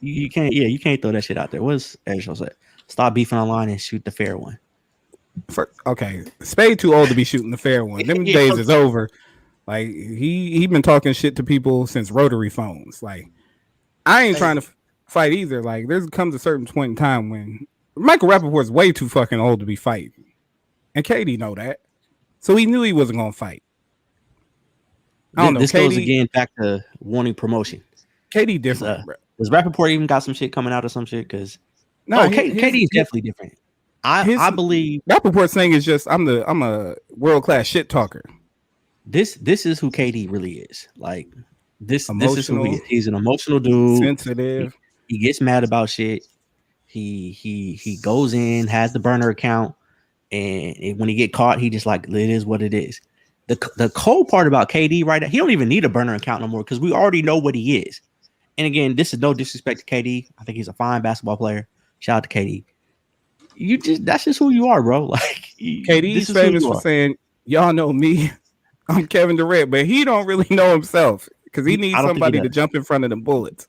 you can't throw that shit out there. What's Ezra said? Stop beefing online and shoot the fair one. Okay, Spade too old to be shooting the fair one. Them days is over. Like he been talking shit to people since rotary phones. Like I ain't trying to fight either. Like there comes a certain point in time when Michael Rapaport's way too fucking old to be fighting, and KD know that, so he knew he wasn't gonna fight. I don't know. This goes again back to wanting promotion. KD different. Does Rapaport even got some shit coming out or some shit? Because KD is definitely different. I believe Rapaport's thing is just I'm a world class shit talker. This is who KD really is. Like this is who he is. He's an emotional dude. Sensitive. He gets mad about shit. He goes in, has the burner account, and when he get caught, he just like, it is what it is. The cold part about KD right now, he don't even need a burner account no more because we already know what he is. And again, this is no disrespect to KD. I think he's a fine basketball player. Shout out to KD. That's just who you are, bro. Like KD's famous for saying, "Y'all know me. I'm Kevin Durant," but he don't really know himself because he needs somebody to jump in front of the bullets.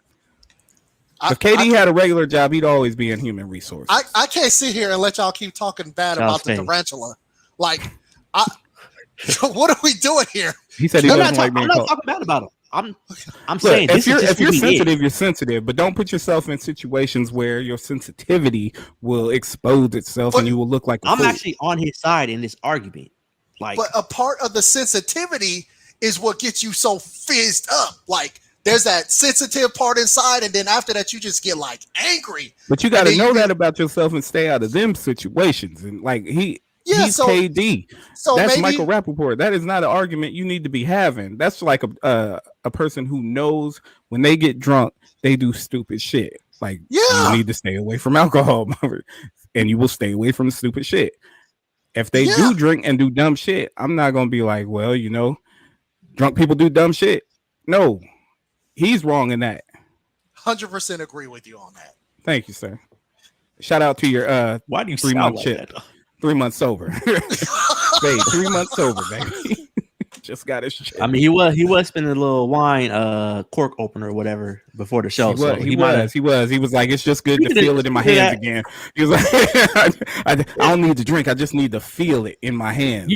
If KD had a regular job, he'd always be in human resources. I can't sit here and let y'all keep talking bad about the tarantula. Like, what are we doing here? He said he doesn't like being I'm not talking bad about him. I'm saying if you're sensitive, you're sensitive, but don't put yourself in situations where your sensitivity will expose itself and you will look like I'm actually on his side in this argument. Like, but a part of the sensitivity is what gets you so fizzed up. Like, there's that sensitive part inside, and then after that, you just get like angry. But you got to know that about yourself and stay out of them situations. And like he's KD. So that's Michael Rapaport. That is not an argument you need to be having. That's like a person who knows when they get drunk, they do stupid shit. Like you need to stay away from alcohol, and you will stay away from stupid shit. If they do drink and do dumb shit, I'm not gonna be like, well, drunk people do dumb shit. No, he's wrong in that. 100% agree with you on that. Thank you, sir. Shout out to your why do you 3 month like shit? That? 3 months sober. Babe, 3 months sober, baby. Just got his shit. I mean, he was spinning a little wine cork opener or whatever before the show. He was like, it's just good to feel it in my hands again. He was like, I don't need to drink. I just need to feel it in my hands.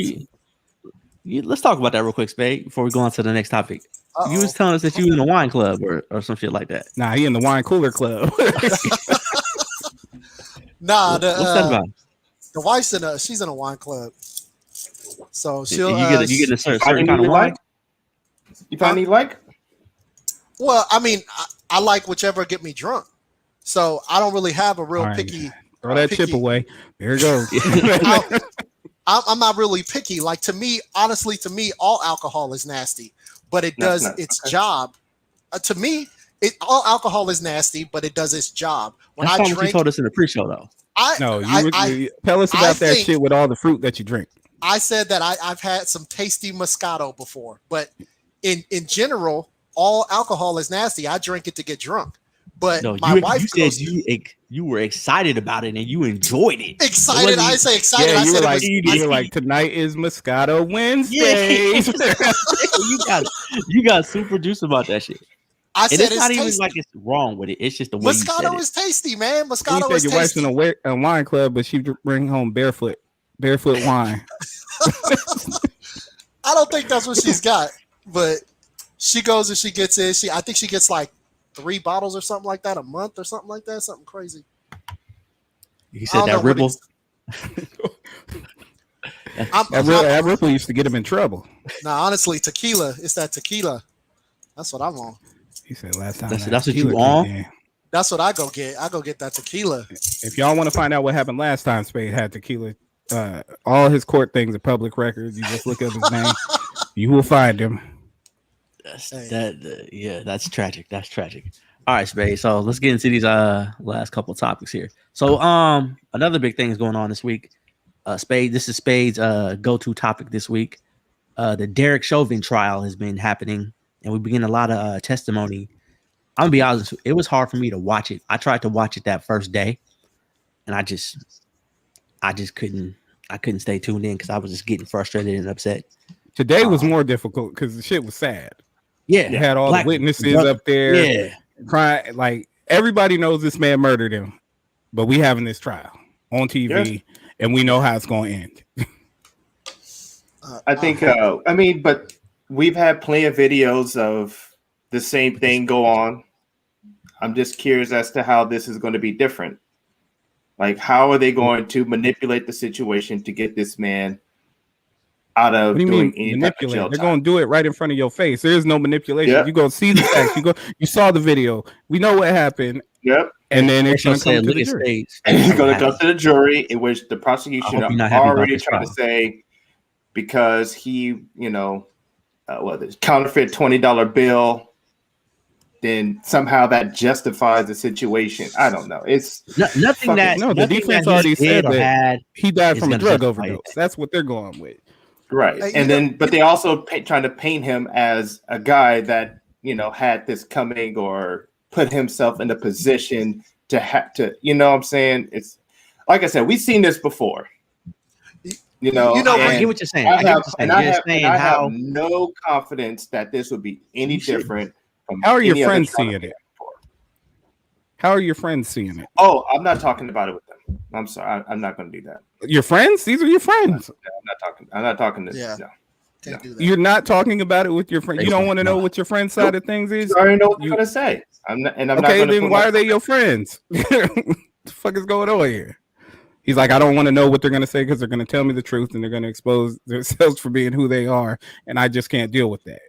Let's talk about that real quick, Spade, before we go on to the next topic. You was telling us that you in a wine club or some shit like that. Nah, he in the wine cooler club. Nah, what's that about? The wife's she's in a wine club. So she'll you get a certain kind of wine. You find me like? Well, I mean, I like whichever get me drunk. So I don't really have a real picky. Throw that chip away. There it goes. I'm not really picky. Like honestly, to me, all alcohol is nasty, but it does its job. To me, all alcohol is nasty, but it does its job. When That's I drink, what you told us in the pre-show, though. Tell us about that shit with all the fruit that you drink. I said that I've had some tasty Moscato before, but in general, all alcohol is nasty. I drink it to get drunk. But my wife said you were excited about it and you enjoyed it. Excited? I say excited. Yeah, I said you were like tonight is Moscato Wednesday. You got super juice about that shit. I said it's not even like it's wrong with it. It's just the way Moscato is tasty, man. Moscato is your tasty. Your wife's in a wine club, but she bring home barefoot wine. I don't think that's what she's got, but she goes and she gets it. I think she gets like 3 bottles or something like that a month or something like that. Something crazy. You said that Ripple. That Ripple used to get him in trouble. Nah, honestly, tequila. It's that tequila. That's what I'm on. He said last time. That's what you on? That's what I go get. I go get that tequila. If y'all want to find out what happened last time Spade had tequila, all his court things are public records. You just look up his name. You will find him. That's tragic. That's tragic. All right, Spade. So let's get into these last couple of topics here. So another big thing is going on this week. Spade, this is Spade's go-to topic this week. The Derek Chauvin trial has been happening, and we begin a lot of testimony. I'm gonna be honest, it was hard for me to watch it. I tried to watch it that first day, and I just couldn't stay tuned in because I was just getting frustrated and upset. Today was more difficult because the shit was sad. Yeah, you had all the witnesses up there, crying. Like everybody knows this man murdered him, but we having this trial on TV, and we know how it's going to end. I think. But we've had plenty of videos of the same thing go on. I'm just curious as to how this is going to be different. Like, how are they going to manipulate the situation to get this man out of doing any type of jail time? They're going to do it right in front of your face. There is no manipulation. Yep. You go see the facts. You saw the video. We know what happened. Yep. And then it's going to come to the jury. And it's going to go to the jury, in which the prosecution already tried to say, because he, the counterfeit $20 bill, then somehow that justifies the situation. I don't know. It's nothing that the defense already said that he died from a drug overdose. That's what they're going with, right? But they also trying to paint him as a guy that had this coming or put himself in a position to have to. You know what I'm saying? It's like I said, we've seen this before. I get what you're saying. I have no confidence that this would be any different. How are your friends seeing it? How are your friends seeing it? Oh, I'm not talking about it with them. I'm sorry. I'm not going to do that. Your friends? These are your friends. I'm not talking to no. Can't do that. You're not talking about it with your friends. You don't want to know what your friend's side of things is? I already know what you're going to say. I'm not then why are they your friends? What the fuck is going on here? He's like, I don't want to know what they're going to say because they're going to tell me the truth and they're going to expose themselves for being who they are. And I just can't deal with that.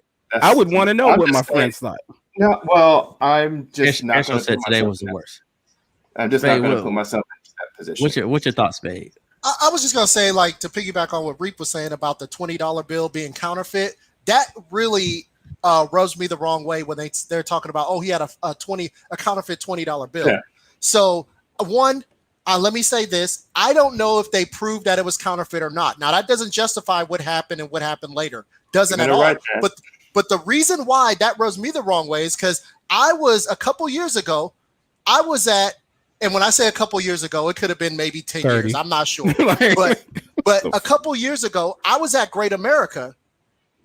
I would want to know what my friends thought. No, well, I'm just not going to say today was the worst. I'm just not going to put myself in that position. What's your thoughts, Spade? I was just going to say, like, to piggyback on what Reap was saying about the $20 bill being counterfeit, that really rubs me the wrong way when they're talking about, oh, he had a counterfeit $20 bill. Yeah. So, one, let me say this. I don't know if they proved that it was counterfeit or not. Now, that doesn't justify what happened and what happened later. Doesn't at all. But the reason why that rubs me the wrong way is because a couple years ago, and when I say a couple years ago, it could have been maybe 10 years. I'm not sure. but a couple years ago, I was at Great America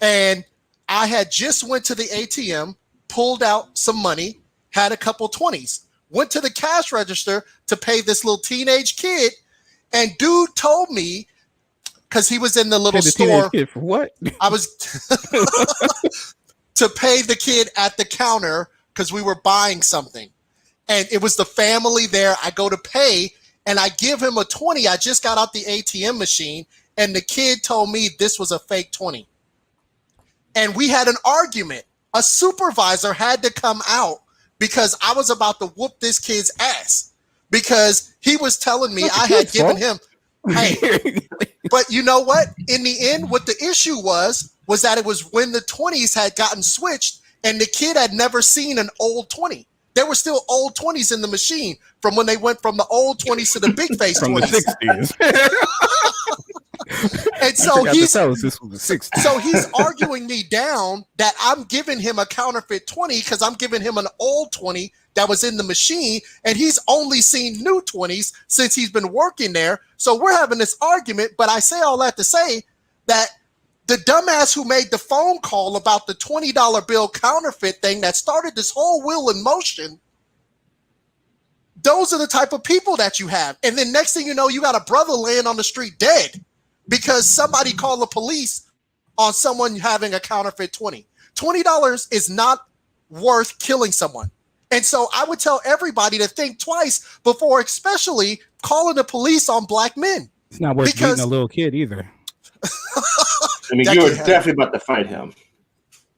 and I had just went to the ATM, pulled out some money, had a couple 20s, went to the cash register to pay this little teenage kid. And dude told me, because he was in the little store. Kid for what? I was to pay the kid at the counter because we were buying something. And it was the family there. I go to pay and I give him a 20. I just got out the ATM machine and the kid told me this was a fake 20. And we had an argument. A supervisor had to come out because I was about to whoop this kid's ass because he was telling me I had given him. Hey, but you know what? In the end, what the issue was that it was when the 20s had gotten switched and the kid had never seen an old 20. There were still old 20s in the machine from when they went from the old 20s to the big face from 20s. The 60s. And so he's arguing me down that I'm giving him a counterfeit 20 because I'm giving him an old 20 that was in the machine, and he's only seen new 20s since he's been working there. So we're having this argument, but I say all that to say that The dumbass who made the phone call about the $20 bill counterfeit thing that started this whole wheel in motion. Those are the type of people that you have. And then next thing you know, you got a brother laying on the street dead because somebody called the police on someone having a counterfeit 20. $20 is not worth killing someone. And so I would tell everybody to think twice before especially calling the police on black men. It's not worth beating a little kid either. I mean, you were definitely about to fight him.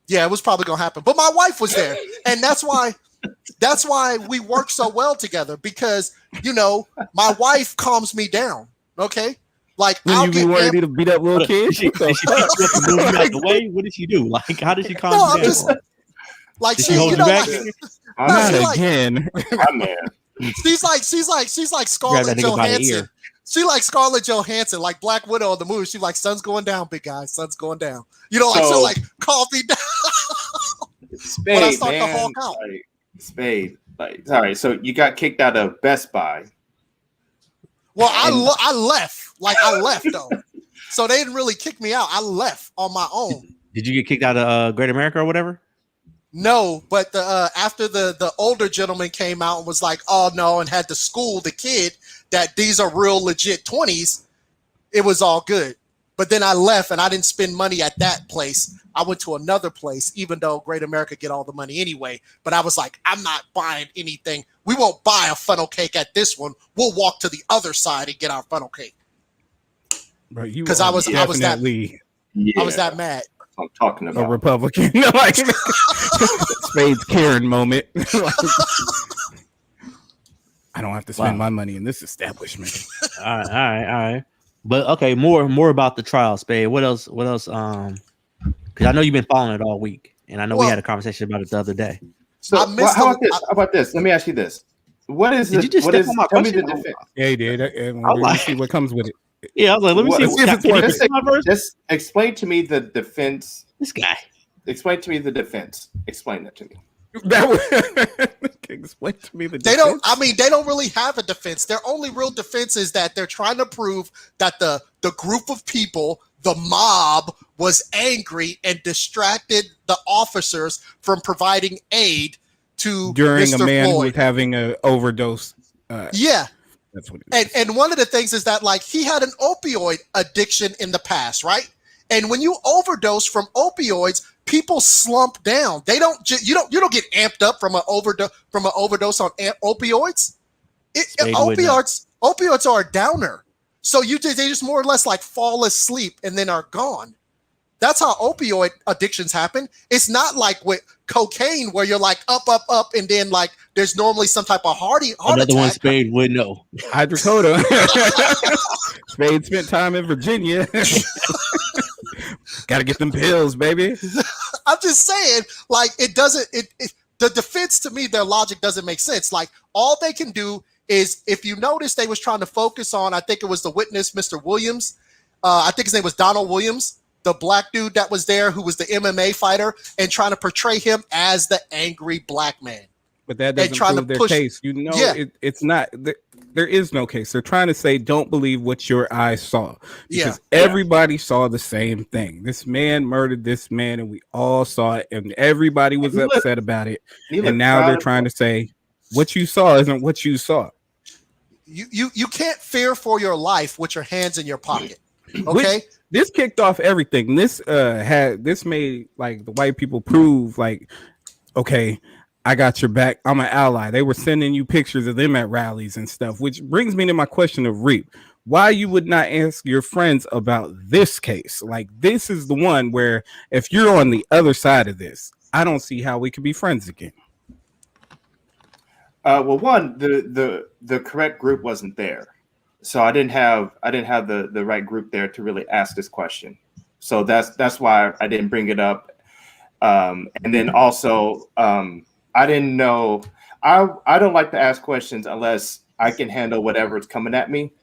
Yeah, it was probably gonna happen. But my wife was there, and that's why we work so well together, because you know my wife calms me down. Okay, like when you be worried to beat up little kids. Did she pick you up and move you out the way? What did she do? Like, how did she calm you down? Just, like did she hold you back? Not again. My man. She's like Scarlett Johansson. She like Scarlett Johansson, like Black Widow in the movie. She's like, sun's going down, big guy. Sun's going down. You know, like so like calm me down. Spade, when I start man. to Hulk out. Like, Spade. Like, all right, so you got kicked out of Best Buy. Well, I left. Like I left though. So they didn't really kick me out. I left on my own. Did you get kicked out of Great America or whatever? No, but after the older gentleman came out and was like, oh no, and had to school the kid that these are real legit 20s, it was all good. But then I left and I didn't spend money at that place. I went to another place, even though Great America get all the money anyway. But I was like, I'm not buying anything. We won't buy a funnel cake at this one. We'll walk to the other side and get our funnel cake. Because I was that mad. I'm talking about a Republican, like Spade's Karen moment. I don't have to spend my money in this establishment. All right. But okay, more about the trial, Spade. What else? Because I know you've been following it all week, and I know we had a conversation about it the other day. So how about this? Let me ask you this: What is Did you just step on my question? Yeah, he did. And we'll see what comes with it. Yeah, I was like, let me see. Just explain to me the defense. This guy. Explain to me the defense. Explain that to me. Explain to me the defense. They don't really have a defense. Their only real defense is that they're trying to prove that the group of people, the mob, was angry and distracted the officers from providing aid to during Mr. a man Floyd. who was having an overdose. Yeah. That's what it is. And one of the things is that like he had an opioid addiction in the past, right? And when you overdose from opioids, people slump down. They don't you don't get amped up from an overdose on opioids. Opioids are a downer. So they just more or less like fall asleep and then are gone. That's how opioid addictions happen. It's not like with cocaine where you're like up, and then like there's normally some type of heart Another attack. one Spade would know. Hydrocodone. Spade spent time in Virginia. Got to get them pills, baby. I'm just saying, like the defense to me, their logic doesn't make sense. Like all they can do is, if you notice, they was trying to focus on, I think it was the witness, Mr. Williams. I think his name was Donald Williams, the black dude that was there who was the MMA fighter, and trying to portray him as the angry black man. But that doesn't prove their case. You know, it's not. There is no case. They're trying to say, don't believe what your eyes saw. Because everybody saw the same thing. This man murdered this man, and we all saw it, and everybody was upset about it. And now they're trying to say, what you saw isn't what you saw. You can't fear for your life with your hands in your pocket. Okay. This kicked off everything. This made like the white people prove like, okay, I got your back. I'm an ally. They were sending you pictures of them at rallies and stuff, which brings me to my question of Reap. Why you would not ask your friends about this case? Like, this is the one where if you're on the other side of this, I don't see how we could be friends again. Well, one, the correct group wasn't there. So I didn't have the right group there to really ask this question. So that's why I didn't bring it up. And then also, I didn't know. I don't like to ask questions unless I can handle whatever's coming at me.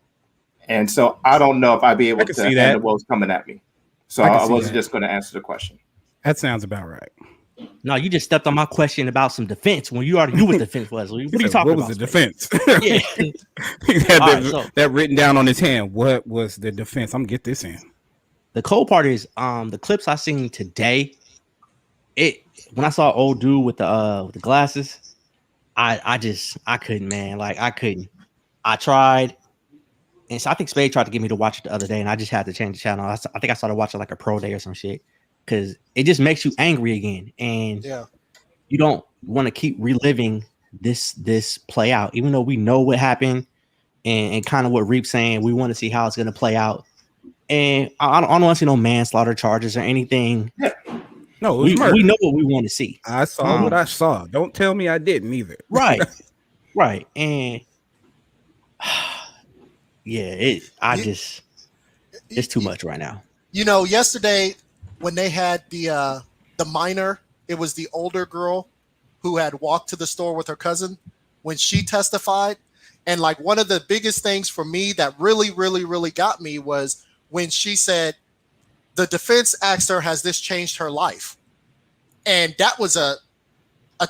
And so I don't know if I'd be able to handle what's coming at me. So I wasn't just going to answer the question. That sounds about right. No, you just stepped on my question about some defense when you already knew what defense was. What are you talking about? What was the defense? Yeah. He had that written down on his hand. What was the defense? I'm gonna get this in. the cold part is the clips I seen today. When I saw old dude with the glasses, I couldn't, man. Like I couldn't. I tried, and so I think Spade tried to get me to watch it the other day, and I just had to change the channel. I think I started watching like a pro day or some shit because it just makes you angry again, and you don't want to keep reliving this play out, even though we know what happened and kind of what Reap's saying. We want to see how it's going to play out, and I don't want to see no manslaughter charges or anything. No, we know what we want to see. I saw what I saw. Don't tell me I didn't either. Right, right, and yeah, it's too much right now. You know, yesterday when they had the minor, it was the older girl who had walked to the store with her cousin when she testified. And like one of the biggest things for me that really, really, really got me was when she said the defense asked her, has this changed her life? And that was a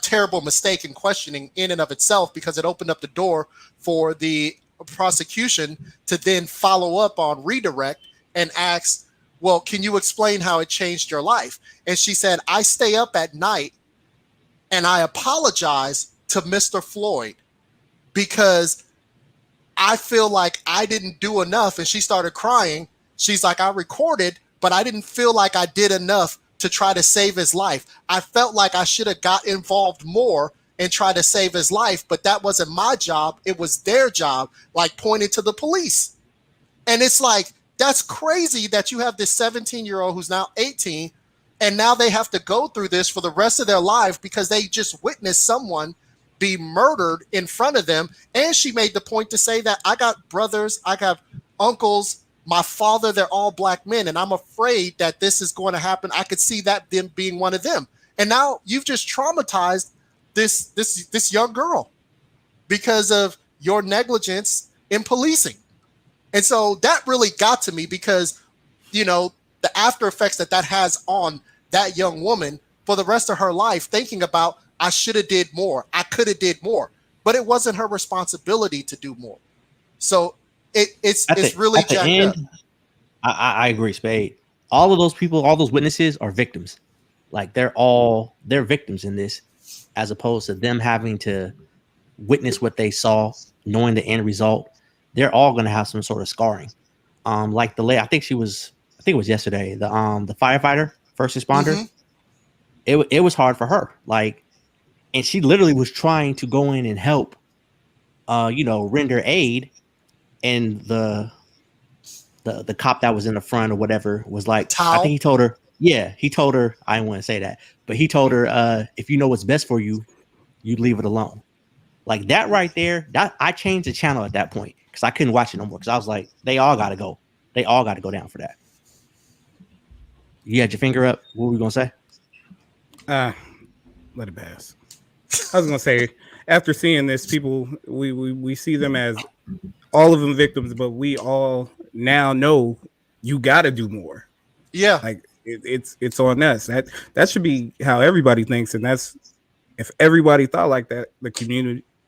terrible mistake in questioning in and of itself, because it opened up the door for the prosecution to then follow up on redirect and ask, well, can you explain how it changed your life? And she said, I stay up at night and I apologize to Mr. Floyd because I feel like I didn't do enough. And she started crying. She's like, I recorded, but I didn't feel like I did enough to try to save his life. I felt like I should have got involved more and try to save his life, but that wasn't my job. It was their job, like pointing to the police. And it's like, that's crazy that you have this 17-year-old who's now 18, and now they have to go through this for the rest of their life because they just witnessed someone be murdered in front of them. And she made the point to say that I got brothers, I got uncles, my father, they're all black men, and I'm afraid that this is going to happen. I could see that them being one of them. And now you've just traumatized this young girl because of your negligence in policing. And so that really got to me because, you know, the after effects that has on that young woman for the rest of her life, thinking about, I should have did more. I could have did more, but it wasn't her responsibility to do more. So it's really jacked up. I agree, Spade. All of those people, all those witnesses are victims. Like they're victims in this, as opposed to them having to witness what they saw, knowing the end result. They're all going to have some sort of scarring. Like I think it was yesterday, the firefighter, first responder. Mm-hmm. It was hard for her. Like, and she literally was trying to go in and help, render aid. And the cop that was in the front or whatever was like, I think he told her, I didn't want to say that, but he told her, if you know what's best for you, you leave it alone. Like that right there, that I changed the channel at that point because I couldn't watch it no more. Because I was like, they all got to go. They all got to go down for that. You had your finger up. What were we gonna say? Let it pass. I was gonna say, after seeing this, people we see them as all of them victims, but we all now know you got to do more. Yeah, like it's on us. That should be how everybody thinks, and that's if everybody thought like that, the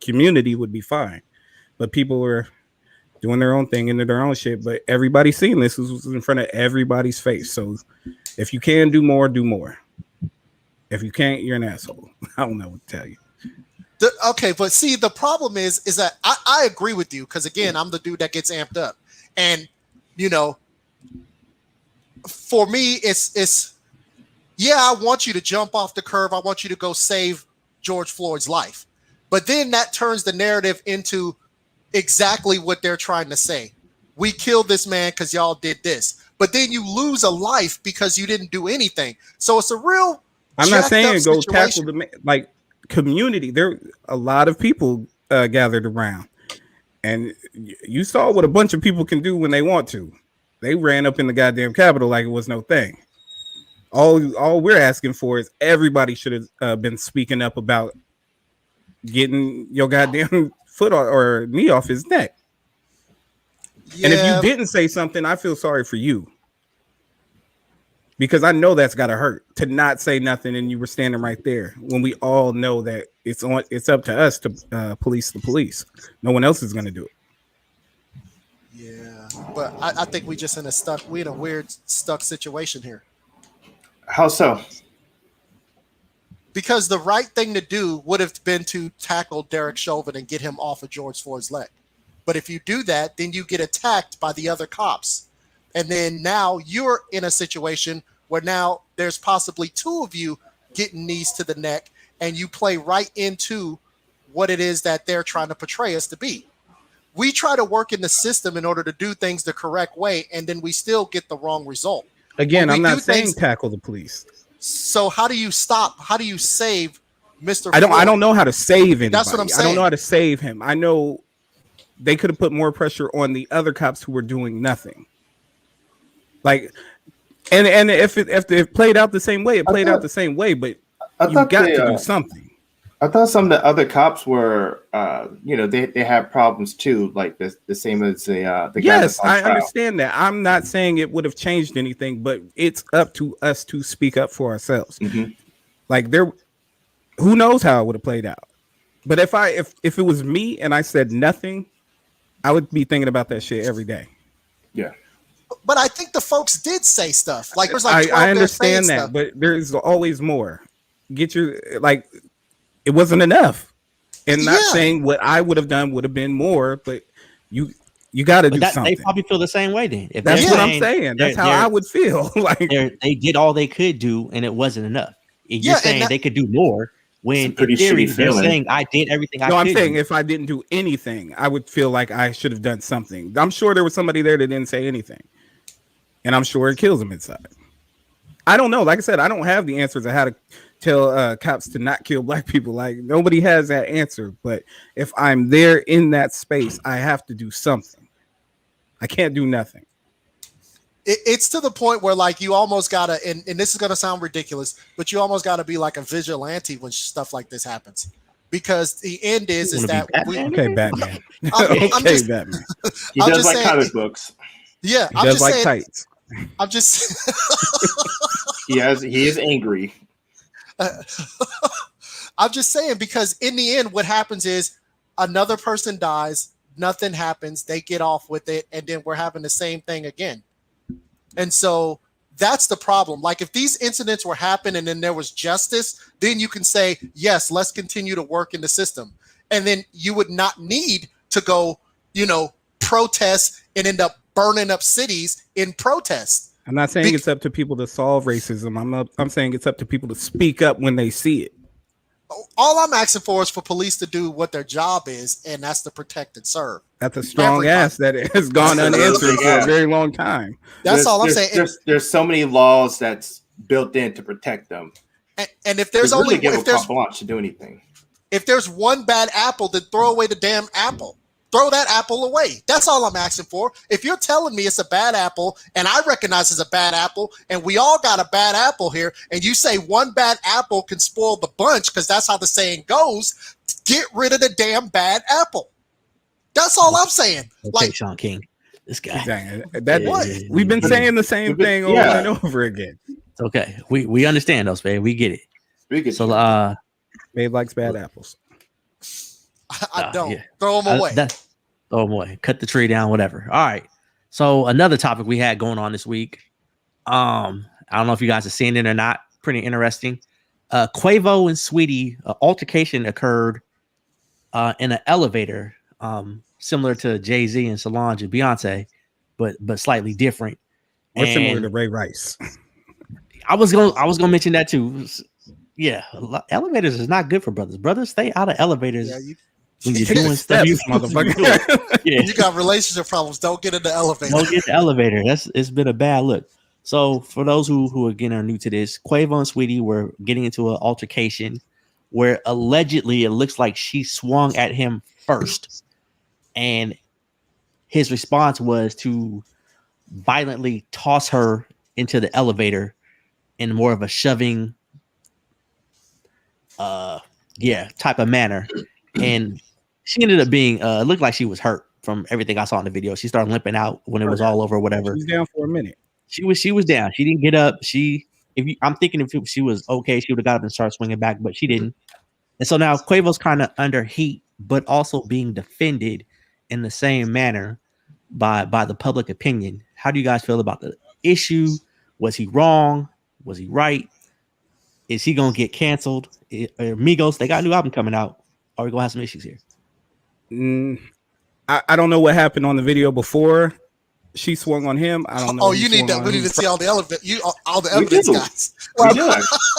community would be fine. But people were doing their own thing into their own shit. But everybody's seeing this. This was in front of everybody's face. So if you can do more, do more. If you can't, you're an asshole. I don't know what to tell you. Okay, but see, the problem is that I agree with you because, again, I'm the dude that gets amped up. And, for me, it's I want you to jump off the curb. I want you to go save George Floyd's life. But then that turns the narrative into exactly what they're trying to say. We killed this man because y'all did this. But then you lose a life because you didn't do anything. So it's a real I'm not saying go tackle the community. There a lot of people gathered around. And you saw what a bunch of people can do when they want to. They ran up in the goddamn Capitol like it was no thing. All we're asking for is everybody should have been speaking up about getting your goddamn foot or knee off his neck. Yeah. And if you didn't say something, I feel sorry for you. Because I know that's gotta hurt to not say nothing and you were standing right there when we all know that it's up to us to police the police. No one else is gonna do it. Yeah, but I think we just we in a weird stuck situation here. How so? Because the right thing to do would have been to tackle Derek Chauvin and get him off of George Floyd's leg. But if you do that, then you get attacked by the other cops. And then now you're in a situation where now there's possibly two of you getting knees to the neck, and you play right into what it is that they're trying to portray us to be. We try to work in the system in order to do things the correct way, and then we still get the wrong result. Again, I'm not saying tackle the police. So how do you stop? How do you save Mr. I don't know how to save anybody. That's what I'm saying. I don't know how to save him. I know they could have put more pressure on the other cops who were doing nothing. Like, and if it played out the same way, it played out the same way. But you got to do something. I thought some of the other cops were, they had problems too, like the same as the guy. Yes, I understand that. I'm not saying it would have changed anything, but it's up to us to speak up for ourselves. Mm-hmm. Like who knows how it would have played out? But if it was me and I said nothing, I would be thinking about that shit every day. Yeah. But I think the folks did say stuff. Like there's I understand that, stuff. But there's always more. It wasn't enough. And not saying what I would have done would have been more, but you got to do something. They probably feel the same way then. If that's what I'm saying. That's how I would feel. Like they did all they could do, and it wasn't enough. You're saying they could do more when in theory they're saying I did everything I could. No, I'm saying if I didn't do anything, I would feel like I should have done something. I'm sure there was somebody there that didn't say anything. And I'm sure it kills them inside. I don't know. Like I said, I don't have the answers on how to tell cops to not kill black people. Like nobody has that answer. But if I'm there in that space, I have to do something. I can't do nothing. It's to the point where like you almost gotta, and this is gonna sound ridiculous, but you almost gotta be like a vigilante when stuff like this happens. Because the end is that Batman. Batman. He does like comic books. Yeah, he does like tights. I'm just he is angry. I'm just saying, because in the end, what happens is another person dies, nothing happens, they get off with it, and then we're having the same thing again. And so that's the problem. Like if these incidents were happening and then there was justice, then you can say, yes, let's continue to work in the system. And then you would not need to go, protest and end up burning up cities in protest. I'm not saying it's up to people to solve racism. I'm saying it's up to people to speak up when they see it. All I'm asking for is for police to do what their job is, and that's to protect and serve. That's a strong ass that has gone unanswered for a very long time. That's all I'm saying. There's so many laws that's built in to protect them. And if there's only if there's to do anything, if there's one bad apple, then throw away the damn apple. Throw that apple away. That's all I'm asking for. If you're telling me it's a bad apple and I recognize it's a bad apple and we all got a bad apple here and you say one bad apple can spoil the bunch because that's how the saying goes, get rid of the damn bad apple. That's all I'm saying. Okay, Sean King, this guy. We've been saying the same thing over and over again. It's okay. We understand those, man. We get it. So Babe likes bad apples. I don't. Yeah. Throw them away. Throw them away. Cut the tree down, whatever. All right. So another topic we had going on this week. I don't know if you guys have seen it or not. Pretty interesting. Quavo and Sweetie altercation occurred in an elevator, similar to Jay-Z and Solange and Beyonce, but slightly different. Or similar to Ray Rice. I was gonna mention that too. Yeah, elevators is not good for brothers. Brothers, stay out of elevators. Yeah, when you're doing stuff, motherfucker. Yeah. You got relationship problems. Don't get in the elevator. Don't get in the elevator. It's been a bad look. So for those who again are new to this, Quavo and Sweetie were getting into an altercation where allegedly it looks like she swung at him first, and his response was to violently toss her into the elevator in more of a shoving type of manner. And she ended up being it looked like she was hurt from everything I saw in the video. She started limping out when it was all over, whatever. She was down for a minute. She was down. She didn't get up. I'm thinking if she was okay, she would have got up and started swinging back, but she didn't. And so now Quavo's kind of under heat, but also being defended in the same manner. by the public opinion. How do you guys feel about the issue? Was he wrong? Was he right? Is he gonna get canceled? Migos, they got a new album coming out. Are we gonna have some issues here? I don't know what happened on the video before she swung on him. I don't know. Oh, you need that. We need to see all the evidence, guys.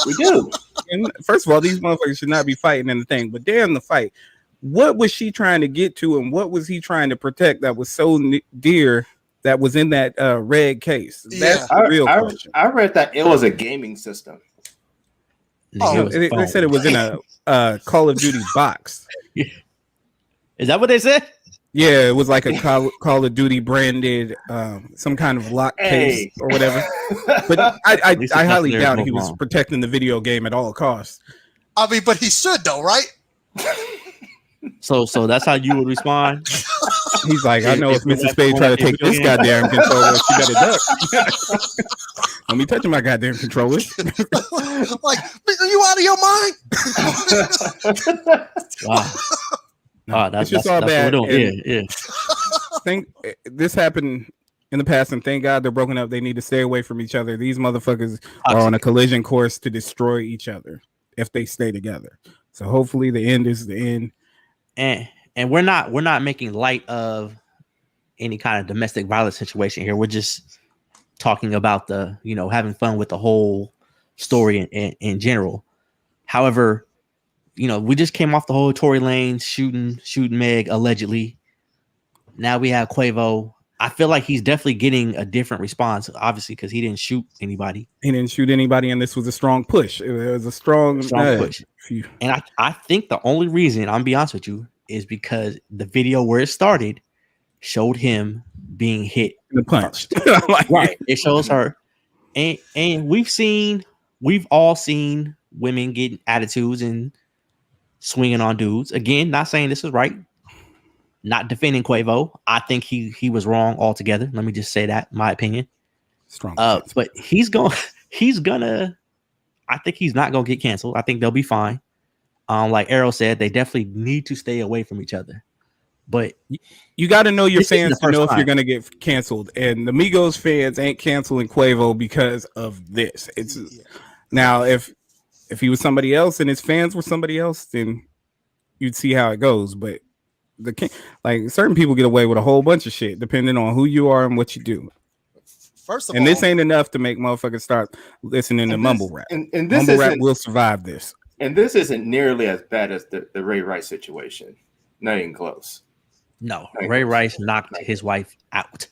We do. And first of all, these motherfuckers should not be fighting in the thing. But damn the fight. What was she trying to get to, and what was he trying to protect that was so dear that was in that red case? That's the real question. I read that it was a gaming system. They said it was in a Call of Duty box. Is that what they said? Yeah, it was like a Call of Duty branded some kind of lock case or whatever. But I highly doubt he was protecting the video game at all costs. I mean, but he should though, right? So that's how you would respond. He's like, I know if Mrs. Spade try to take this goddamn controller, she better duck. Let me touch my goddamn controller. Like, are you out of your mind? Wow. It's just all bad. Yeah. Think this happened in the past, and thank God they're broken up. They need to stay away from each other. These motherfuckers are on a collision course to destroy each other if they stay together. So hopefully the end is the end. And we're not making light of any kind of domestic violence situation here. We're just talking about the, having fun with the whole story in general. However, we just came off the whole Tory Lanez shooting Meg allegedly. Now we have Quavo. I feel like he's definitely getting a different response, obviously, because he didn't shoot anybody. And this was a strong push. It was a strong push. And I think the only reason, I'm gonna be honest with you, is because the video where it started showed him being hit in the punch. Right. It shows her. And we've all seen women getting attitudes and swinging on dudes. Again, not saying this is right. Not defending Quavo. I think he was wrong altogether. Let me just say that, my opinion. Strong. But he's gonna. I think he's not gonna get canceled. I think they'll be fine. Like Arrow said, they definitely need to stay away from each other. But you got to know your fans to know if you're gonna get canceled. And the Migos fans ain't canceling Quavo because of this. Now if he was somebody else and his fans were somebody else, then you'd see how it goes. But certain people get away with a whole bunch of shit depending on who you are and what you do. First of all, this ain't enough to make motherfuckers start listening to mumble rap. And this mumble rap will survive this. And this isn't nearly as bad as the Ray Rice situation. Not even close. No, Ray Rice knocked his wife out.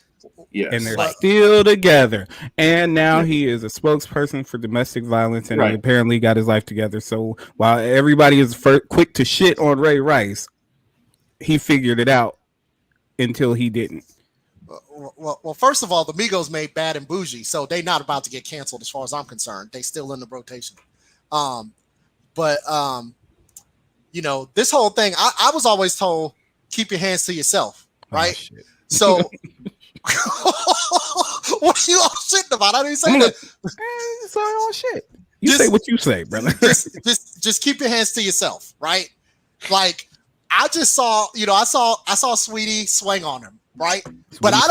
Yes. And they're still together. And now he is a spokesperson for domestic violence, and he apparently got his life together. So while everybody is quick to shit on Ray Rice, he figured it out until he didn't. Well, first of all, the Migos made Bad and Bougie, so they're not about to get canceled as far as I'm concerned. They still in the rotation. But this whole thing, I was always told, keep your hands to yourself, right? Oh, so what are you all shitting about? I didn't say that. It's all shit. You say what you say, brother. just keep your hands to yourself, right? Like I just saw, I saw Sweetie swing on him, right? But I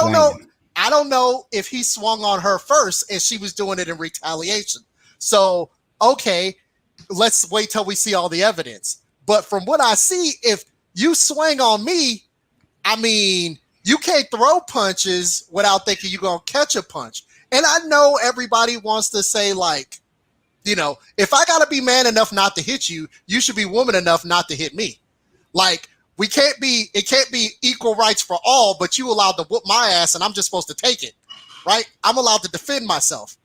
don't know if he swung on her first and she was doing it in retaliation. So, okay, let's wait till we see all the evidence. But from what I see, if you swing on me, I mean, you can't throw punches without thinking you're going to catch a punch. And I know everybody wants to say, like, if I got to be man enough not to hit you, you should be woman enough not to hit me. Like, it can't be equal rights for all, but you allowed to whoop my ass and I'm just supposed to take it, right? I'm allowed to defend myself.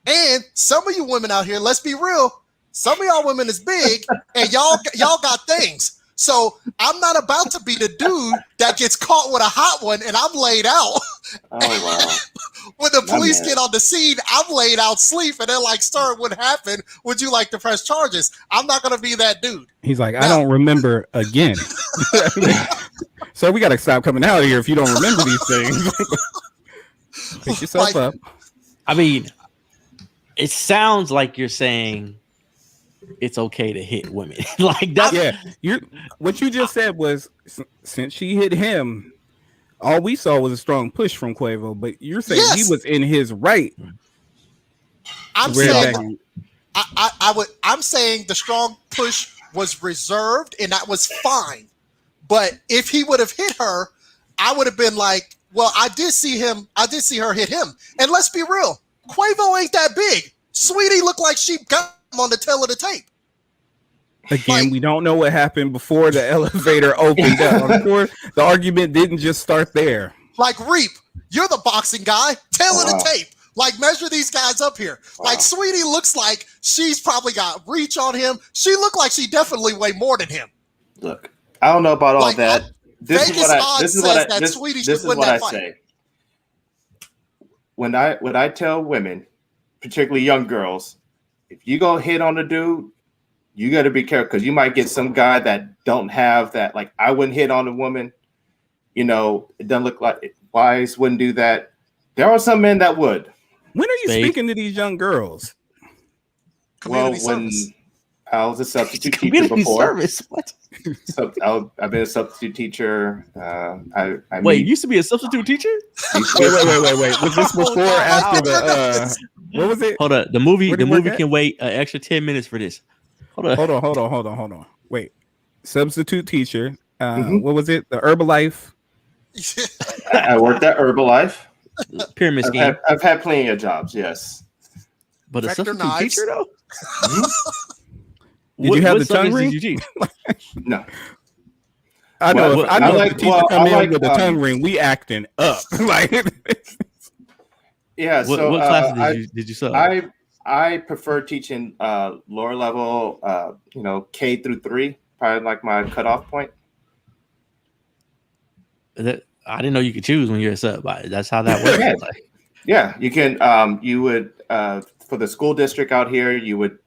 And some of you women out here, let's be real, some of y'all women is big and y'all got things. So I'm not about to be the dude that gets caught with a hot one and I'm laid out. Oh, wow. When the police get on the scene, I'm laid out sleep and they're like, sir, what happened? Would you like to press charges? I'm not going to be that dude. He's like, I don't remember again. So we got to stop coming out here if you don't remember these things. Pick yourself up. I mean, it sounds like you're saying it's okay to hit women. Like that. Yeah. What you just said was, since she hit him, All we saw was a strong push from Quavo, but you're saying he was in his right. I'm saying I'm saying the strong push was reserved and that was fine. But if he would have hit her, I would have been like, well, I did see her hit him. And let's be real, Quavo ain't that big. Sweetie looked like she got him on the tail of the tape. Again, we don't know what happened before the elevator opened up. I'm sure the argument didn't just start there. Like, Reap, you're the boxing guy. Tail of the tape. Like, measure these guys up here. Like, Sweetie looks like she's probably got reach on him. She looked like she definitely weighed more than him. Look, I don't know about all that. This is what I say. When I tell women, particularly young girls, if you go hit on a dude, you got to be careful because you might get some guy that don't have that. Like, I wouldn't hit on a woman. You know, it doesn't look like Wise wouldn't do that. There are some men that would. When are you speaking to these young girls? When I was a substitute teacher before. Service? What? I've been a substitute teacher. Wait, you used to be a substitute teacher? Wait. Was this before or after the? What was it? Hold on. The movie can wait an extra 10 minutes for this. Hold on. Wait. Substitute teacher. What was it? The Herbalife. I worked at Herbalife. Pyramid scheme. I've had plenty of jobs, yes. But a substitute teacher, though? Did you have the tongue ring? No. I know. If the teacher come in with the tongue ring, we acting up. Yeah. So what classes did you sub? I prefer teaching lower level, K through 3, probably like my cutoff point. I didn't know you could choose when you're a sub. That's how that works. Yeah, you can. You would for the school district out here. You would.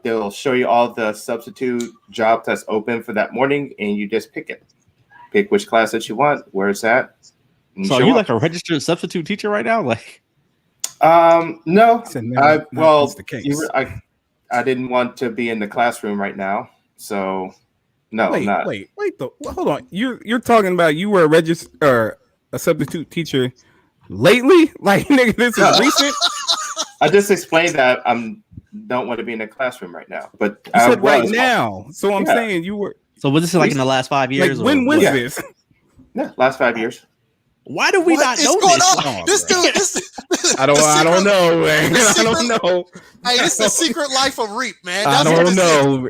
They'll show you all the substitute job that's open for that morning, and you just pick it. Pick which class that you want, where it's at. So are you like a registered substitute teacher right now? Like, no. The case. I didn't want to be in the classroom right now, so. No, wait. Hold on. You're talking about you were a substitute teacher lately? Like, nigga, this is recent. I just explained that I don't want to be in the classroom right now, but you said right now. So I'm saying you were. So was this like in the last 5 years? Like, when was this? Yeah, last 5 years. Why do we not know this? This dude, I don't know, man. I don't know. Hey, this is the secret life of Reap, man. I don't know.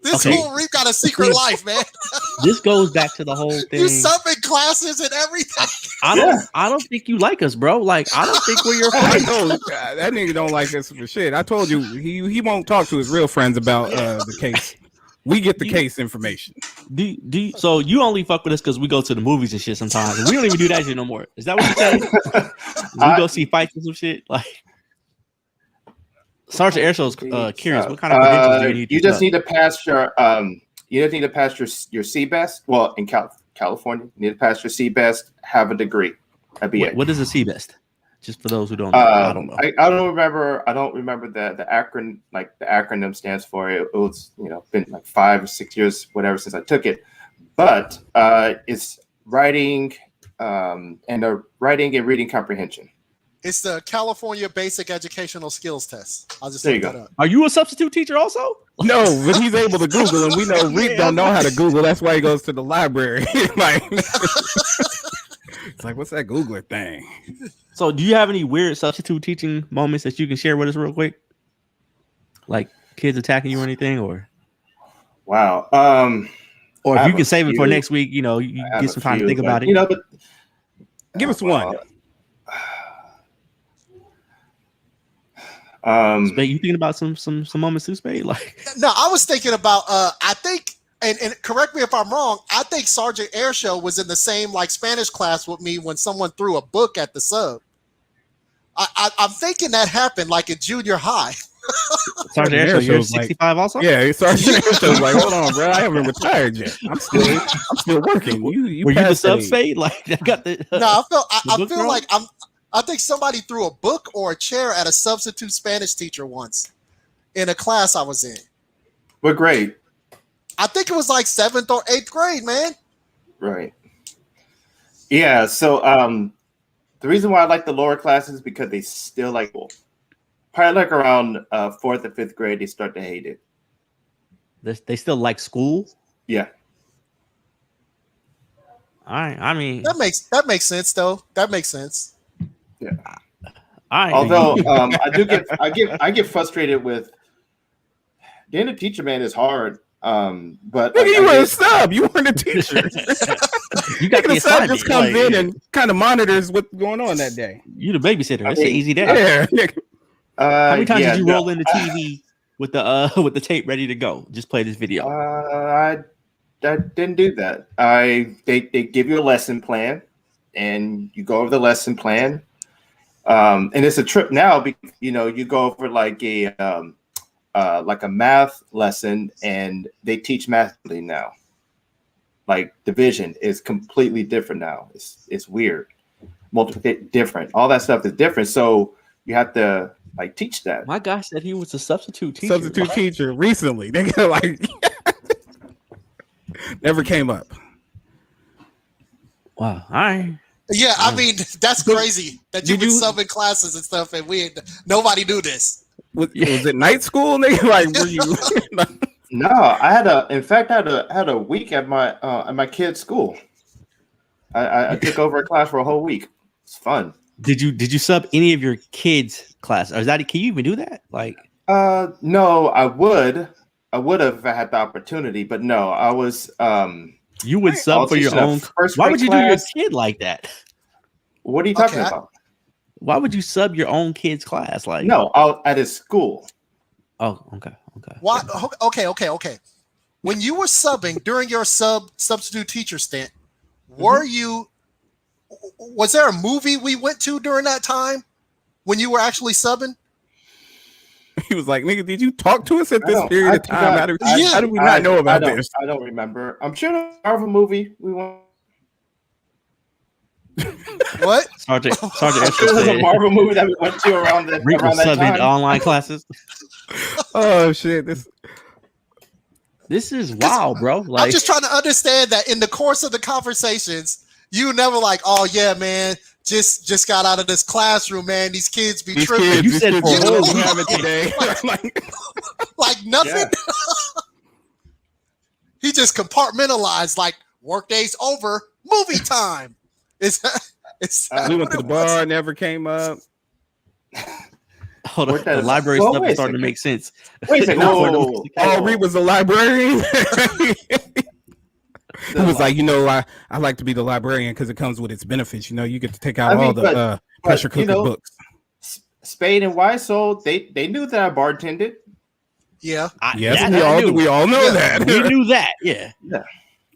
This whole Reap got a secret life, man. This goes back to the whole thing. You sub in classes and everything. I don't think you like us, bro. Like, I don't think we're your friends. That nigga don't like us for shit. I told you he won't talk to his real friends about the case. We get the case information. So you only fuck with us because we go to the movies and shit sometimes. We don't even do that shit no more. Is that what you're saying? We go see fights and some shit? Like, Sergeant Airshow's curious. What kind of credentials do you need? You just need to pass your your CBEST. Well, in California, you need to pass your CBEST. Have a degree. That'd be it. What is a CBEST? Just for those who don't know, I don't know. I don't remember the acronym. Like the acronym stands for it. It was been like 5 or 6 years, whatever, since I took it. But it's writing and reading comprehension. It's the California Basic Educational Skills Test. I'll just there you look go. that up. Are you a substitute teacher also? No, but he's able to Google, and we know Reap don't know how to Google. That's why he goes to the library. Like, it's like, what's that Googler thing? So, do you have any weird substitute teaching moments that you can share with us real quick? Like kids attacking you or anything, or wow. Or if you can save it for next week, you get some time to think about it. But give us one. Spade, you thinking about some moments too, Spade? Like, no, I was thinking about I think, and correct me if I'm wrong, I think Sergeant Airshow was in the same like Spanish class with me when someone threw a book at the sub. I'm thinking that happened like in junior high. Sergeant Airshow, you're 65 also? Yeah, Sergeant Airshow's like, hold on, bro, I haven't retired yet. I'm still working. Were you the sub, Spade? Like, I got the no, I feel like I think somebody threw a book or a chair at a substitute Spanish teacher once in a class I was in. What grade? I think it was like 7th or 8th grade, man. Right. Yeah. So the reason why I like the lower classes is because they still like school. Probably like around 4th or 5th grade, they start to hate it. They still like school. Yeah. I mean that makes sense though. That makes sense. Yeah. Although I get frustrated with being a teacher, man, is hard. But Nigga, you were a sub. You weren't a teacher. you got the sub just comes in and kind of monitors what's going on that day. You the babysitter. It's an easy day. Yeah. How many times did you roll in the TV with the tape ready to go? Just play this video. I didn't do that. They give you a lesson plan, and you go over the lesson plan. And it's a trip now because you go over like a math lesson, and they teach math now. Like division is completely different now. It's weird. Multiplication different. All that stuff is different. So you have to like teach that. My guy said he was a substitute teacher. Substitute teacher recently. They like never came up. Wow. All right. Yeah, I mean that's crazy that you would sub in classes and stuff, and nobody knew this. Was it night school? Nigga? Like were you? No, I had a week at my kid's school. I took over a class for a whole week. It's fun. Did you sub any of your kids' class? Or can you even do that? Like no, I would have if I had the opportunity, but no, I was you would sub for your own. Why would you do your kid like that? What are you talking about? Why would you sub your own kid's class? Like no, at his school. Oh, okay. Why? Okay. When you were subbing during your substitute teacher stint, was there a movie we went to during that time when you were actually subbing? He was like, "Nigga, did you talk to us at this period of time? How do we not know about this?" I don't remember. I'm sure there was a movie we went. What? Sergeant It was a Marvel movie that we went to around that time. Online classes. Oh shit! This is wild, bro. Like, I'm just trying to understand that in the course of the conversations, you never like, oh yeah, man, just got out of this classroom, man. These kids be tripping. You said for we have it today. like nothing. Yeah. He just compartmentalized like workday's over, movie time. It's we went to the bar, never came up. Hold on, the library stuff is starting to make sense. Wait a second. Oh, Reed was a librarian. He was like, I like to be the librarian because it comes with its benefits. You get to take out all the pressure cooker books. Spade and Wiseau, they knew that I bartended. Yeah. We all know that. We knew that. Yeah.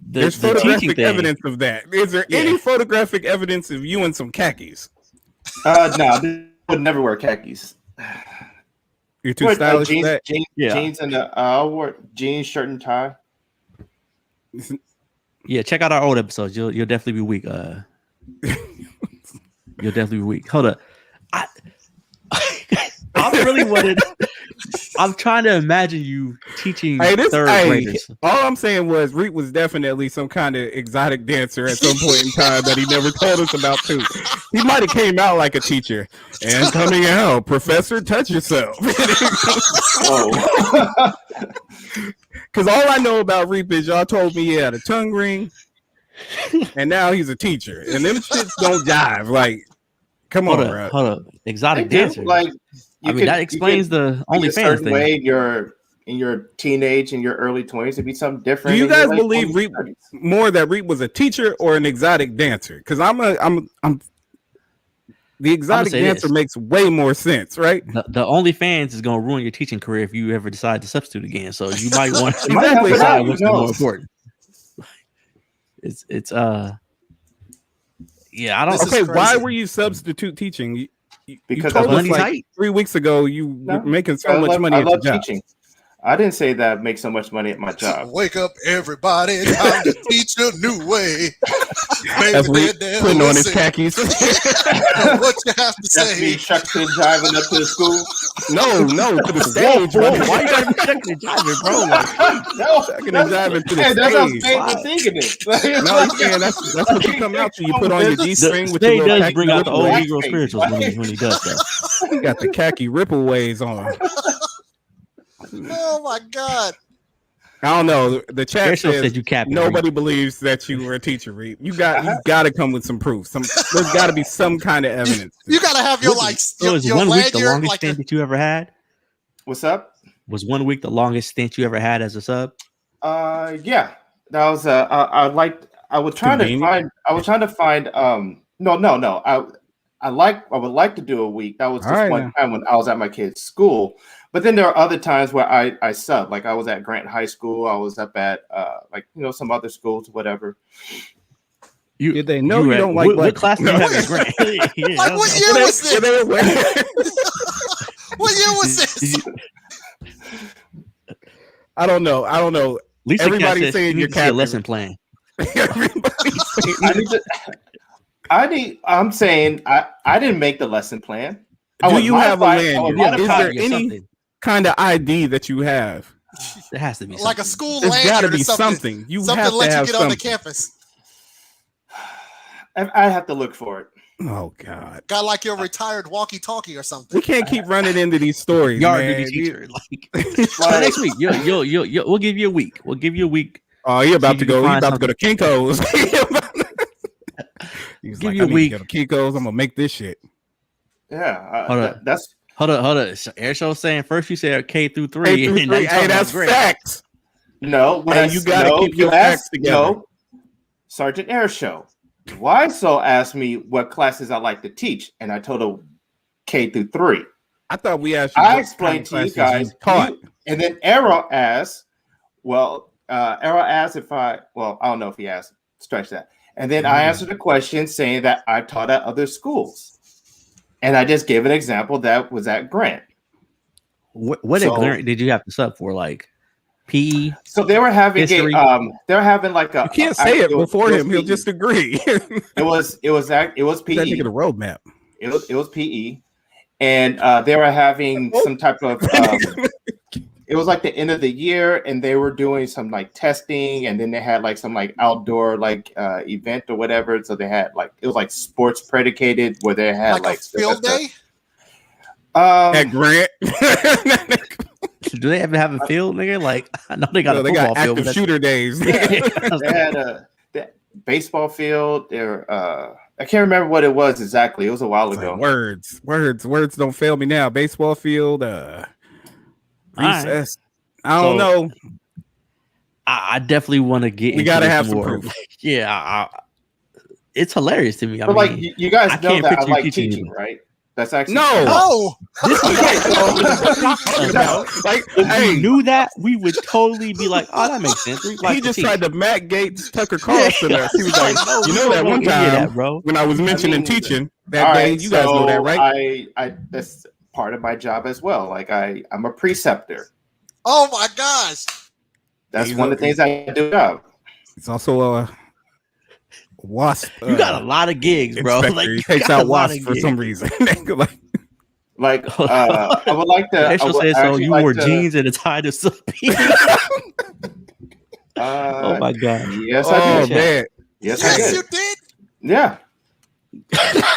There's photographic evidence of that. Is there any photographic evidence of you in some khakis? No, I would never wear khakis. You're too stylish. Jeans and I wore jeans, shirt, and tie. Yeah, check out our old episodes. You'll definitely be weak. You'll definitely be weak. Hold up. I really wanted. I'm trying to imagine you teaching third graders. All I'm saying was Reed was definitely some kind of exotic dancer at some point in time that he never told us about too. He might have came out like a teacher and coming out, Professor, touch yourself. Oh. Because all I know about Reed is y'all told me he had a tongue ring, and now he's a teacher, and them shits don't jive. Like, come on, bro. Hold up, exotic dancer. Like, that explains the OnlyFans thing. Way in your teenage and your early 20s to be something different. Do you guys believe Reed more that Reed was a teacher or an exotic dancer? Because I'm the exotic dancer makes way more sense, right? The OnlyFans is gonna ruin your teaching career if you ever decide to substitute again. So you might want to exactly decide what's more important. It's yeah, I don't. Okay, why were you substitute teaching? Because you told us like 3 weeks ago you were making so much money. I love teaching. I didn't say that I'd make so much money at my job. Wake up, everybody! Time to teach a new way. That's putting on his khakis. What you have to That's say? me shucking and driving up to the school. No, to the stage. Whoa, why you gotta be shucking and driving, bro? No, shucking and driving to the stage. That's how I'm thinking it. No, yeah, that's what you come out to. You put on your G-string with your They does khaki bring out the old black Negro face. spirituals when he does that. You got the khaki ripple waves on. Oh my God! I don't know. The chat says you capping. nobody believes that you were a teacher, Reed. You got to come with some proof. There's got to be some kind of evidence. You got to have your your 1 week the lanyard, longest stint that you ever had? What's up? Was 1 week the longest stint you ever had as a sub? Yeah, that was I was trying to find no. I would like to do a week. That was just one time when I was at my kid's school. But then there are other times where I sub. Like I was at Grant High School. I was up at some other schools, whatever. Did they know you don't like what class do you have at Grant? Like what year was this? What year was this? I don't know. Lisa everybody's saying you're a lesson plan. I'm saying I didn't make the lesson plan. Do you have a lanyard? Is there any something kind of ID that you have? There has to be like a school There's lanyard. got to be or something. You something have to let to have you get something. on the campus. I have to look for it. Oh God! Got like your retired walkie-talkie or something. We can't keep running into these stories, Yard man. duty teacher. Next week, we'll give you a week. We'll give you a week. Oh, you're about to go. You're about to go to Kinko's. He's give like, you a week. Go to Kinko's. I'm gonna make this shit. Yeah, hold up. Air show saying first you said K through 3. Hey, that's facts. No, you gotta keep your facts together. No, Sergeant Air Show. Wiseau asked me what classes I like to teach, and I told her K through 3. I thought we asked you. I explained to you guys, and then Arrow asked. Arrow asked if I don't know if he asked. Stretch that. And then I answered the question saying that I taught at other schools, and I just gave an example that was at Grant. What Grant did you have to sub for? Like PE? So they were having history? they're having like a. You can't say it before him; he'll just agree. It was PE. That nigga the roadmap. It was PE, and they were having some type of. It was like the end of the year, and they were doing some like testing, and then they had like some like outdoor like event or whatever. So they had like it was like sports predicated where they had like a field day. At Grant. Do they ever have a field, nigga? Like I know they got a football field. Active shooter days. They had a baseball field. There, I can't remember what it was exactly. It was a while ago. Words don't fail me now. Baseball field. Recess. Right. I don't know. I definitely want to get. We gotta have some proof. Yeah, it's hilarious to me. But like you guys know that I like teaching, right? That's actually no. Like if we knew that, we would totally be like, "Oh, that makes sense." He just tried to Matt Gates Tucker Carlson us. He was like, "You know that one time, bro, when I was mentioning teaching that day, you guys know that, right?" I that's part of my job as well. Like I'm a preceptor. Oh my gosh, that's one of the things I do. It's also a wasp. You got a lot of gigs, bro. Like, he takes out wasps for some reason. I would like to. So you wore jeans and a tie to something. Oh my god! Yes, I did. Man. Yes, you did. Yeah.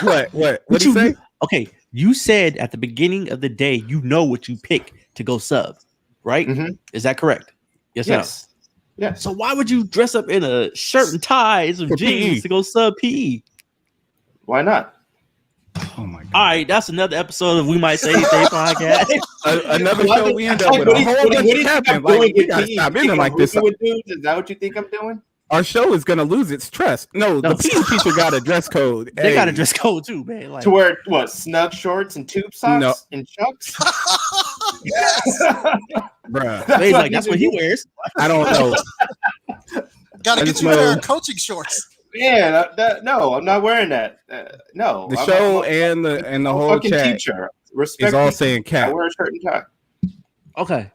What did you say? Okay, you said at the beginning of the day, you know what you pick to go sub, right? Mm-hmm. Is that correct? Yes. Yes. Yeah. So why would you dress up in a shirt and tie and some jeans to go sub PE? Why not? Oh my god! All right, that's another episode of We Might Say Anything podcast. Another show we end up with a whole bunch of happening. Like we gotta stop ending like this. Is that what you think I'm doing? Our show is gonna lose its trust. No, the PE teacher got a dress code. They got a dress code too, man. Like, to wear what? Snug shorts and tube socks and chucks. Yes, bruh. That's what he wears. I don't know. Gotta get you a pair of coaching shorts. Yeah, no, I'm not wearing that. No, the show and the whole chat teacher is all saying cat. I wear a shirt and tie. Okay.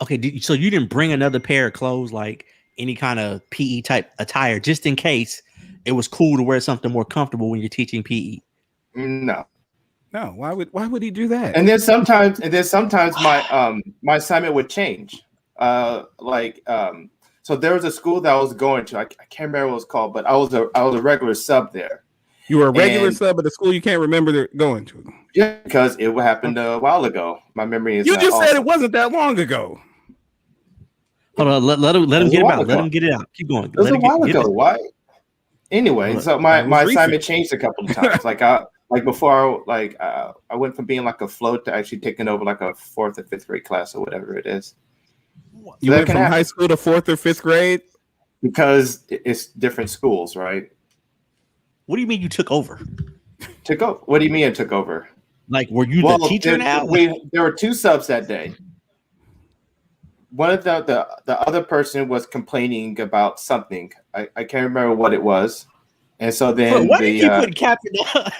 Okay, so you didn't bring another pair of clothes, like any kind of PE type attire, just in case it was cool to wear something more comfortable when you're teaching PE? No. Why would he do that? And then sometimes my my assignment would change. So there was a school that I was going to. I can't remember what it was called, but I was a regular sub there. You were a regular sub at a school you can't remember going to. Yeah, because it happened a while ago. My memory is. You just said it wasn't that long ago. Hold on, let him get it out. Let him get it out. Keep going. It was a while ago. Why? Anyway, so my assignment changed a couple of times. Before I went from being like a float to actually taking over like a 4th or 5th grade class or whatever it is. You went from high school to 4th or 5th grade? Because it's different schools, right? What do you mean you took over? Took over? What do you mean I took over? Like, were you the teacher now? There were 2 subs that day. One of the other person was complaining about something. I can't remember what it was. And so then why do you keep putting captain on?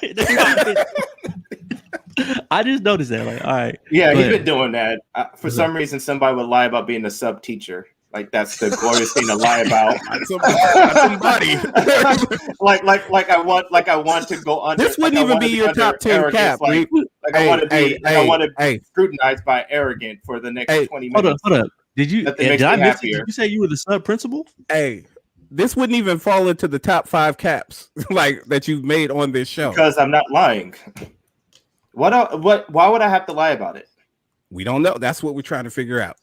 I just noticed that. Like, all right. Yeah, he's been doing that. For some reason, somebody would lie about being a sub teacher. Like that's the glorious thing to lie about. Somebody. I want to go under. This wouldn't even be your top 10 cap. I want to be scrutinized by arrogant for the next 20 minutes. Hold up. Did I miss it? Did you say you were the sub principal? Hey, this wouldn't even fall into the top 5 caps like that you've made on this show. Because I'm not lying. Why would I have to lie about it? We don't know. That's what we're trying to figure out.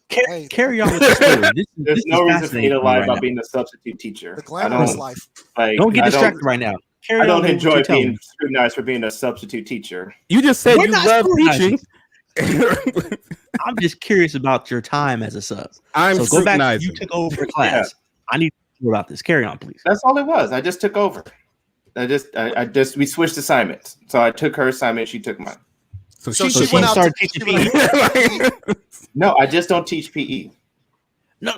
Carry on with the story. There's no reason for me to lie about being a substitute teacher. The glamorous life. Don't get distracted right now. I don't enjoy being scrutinized for being a substitute teacher. You just said you love teaching. I'm just curious about your time as a sub. So go back. You took over the class. Yeah. I need to hear about this. Carry on, please. That's all it was. I just took over. We switched assignments. So I took her assignment. She took mine. So she went out started teaching PE. No, I just don't teach PE. No,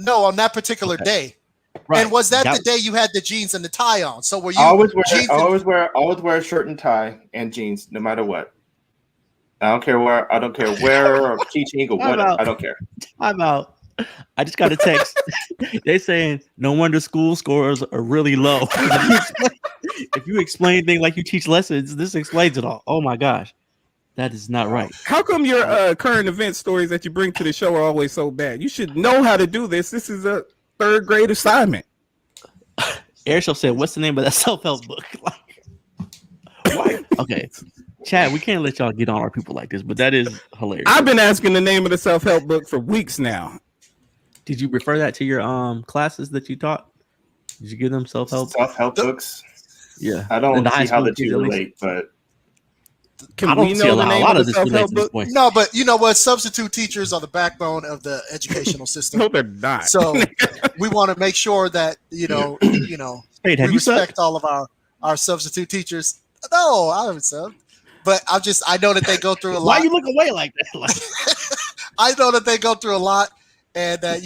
on that particular day. Right. And was that the day you had the jeans and the tie on? So were you always wear a shirt and tie and jeans, no matter what. I don't care where or teaching or what. I don't care. I'm out. I just got a text. They saying no wonder school scores are really low. If you explain things like you teach lessons, this explains it all. Oh my gosh. That is not right. How come your current event stories that you bring to the show are always so bad? You should know how to do this. This is a 3rd grade assignment. Airshell said, "What's the name of that self-help book?" Why? Okay, Chad, we can't let y'all get on our people like this, but that is hilarious. I've been asking the name of the self-help book for weeks now. Did you refer that to your classes that you taught? Did you give them self-help books? Yeah, I don't see how the 2 relate, but. I don't see a lot of this relates to this point. No, but you know what? Substitute teachers are the backbone of the educational system. No, they're not. So we want to make sure that we respect all of our substitute teachers. No, I haven't subbed, but I know that they go through a lot. Why you look away like that? I know that they go through a lot, and that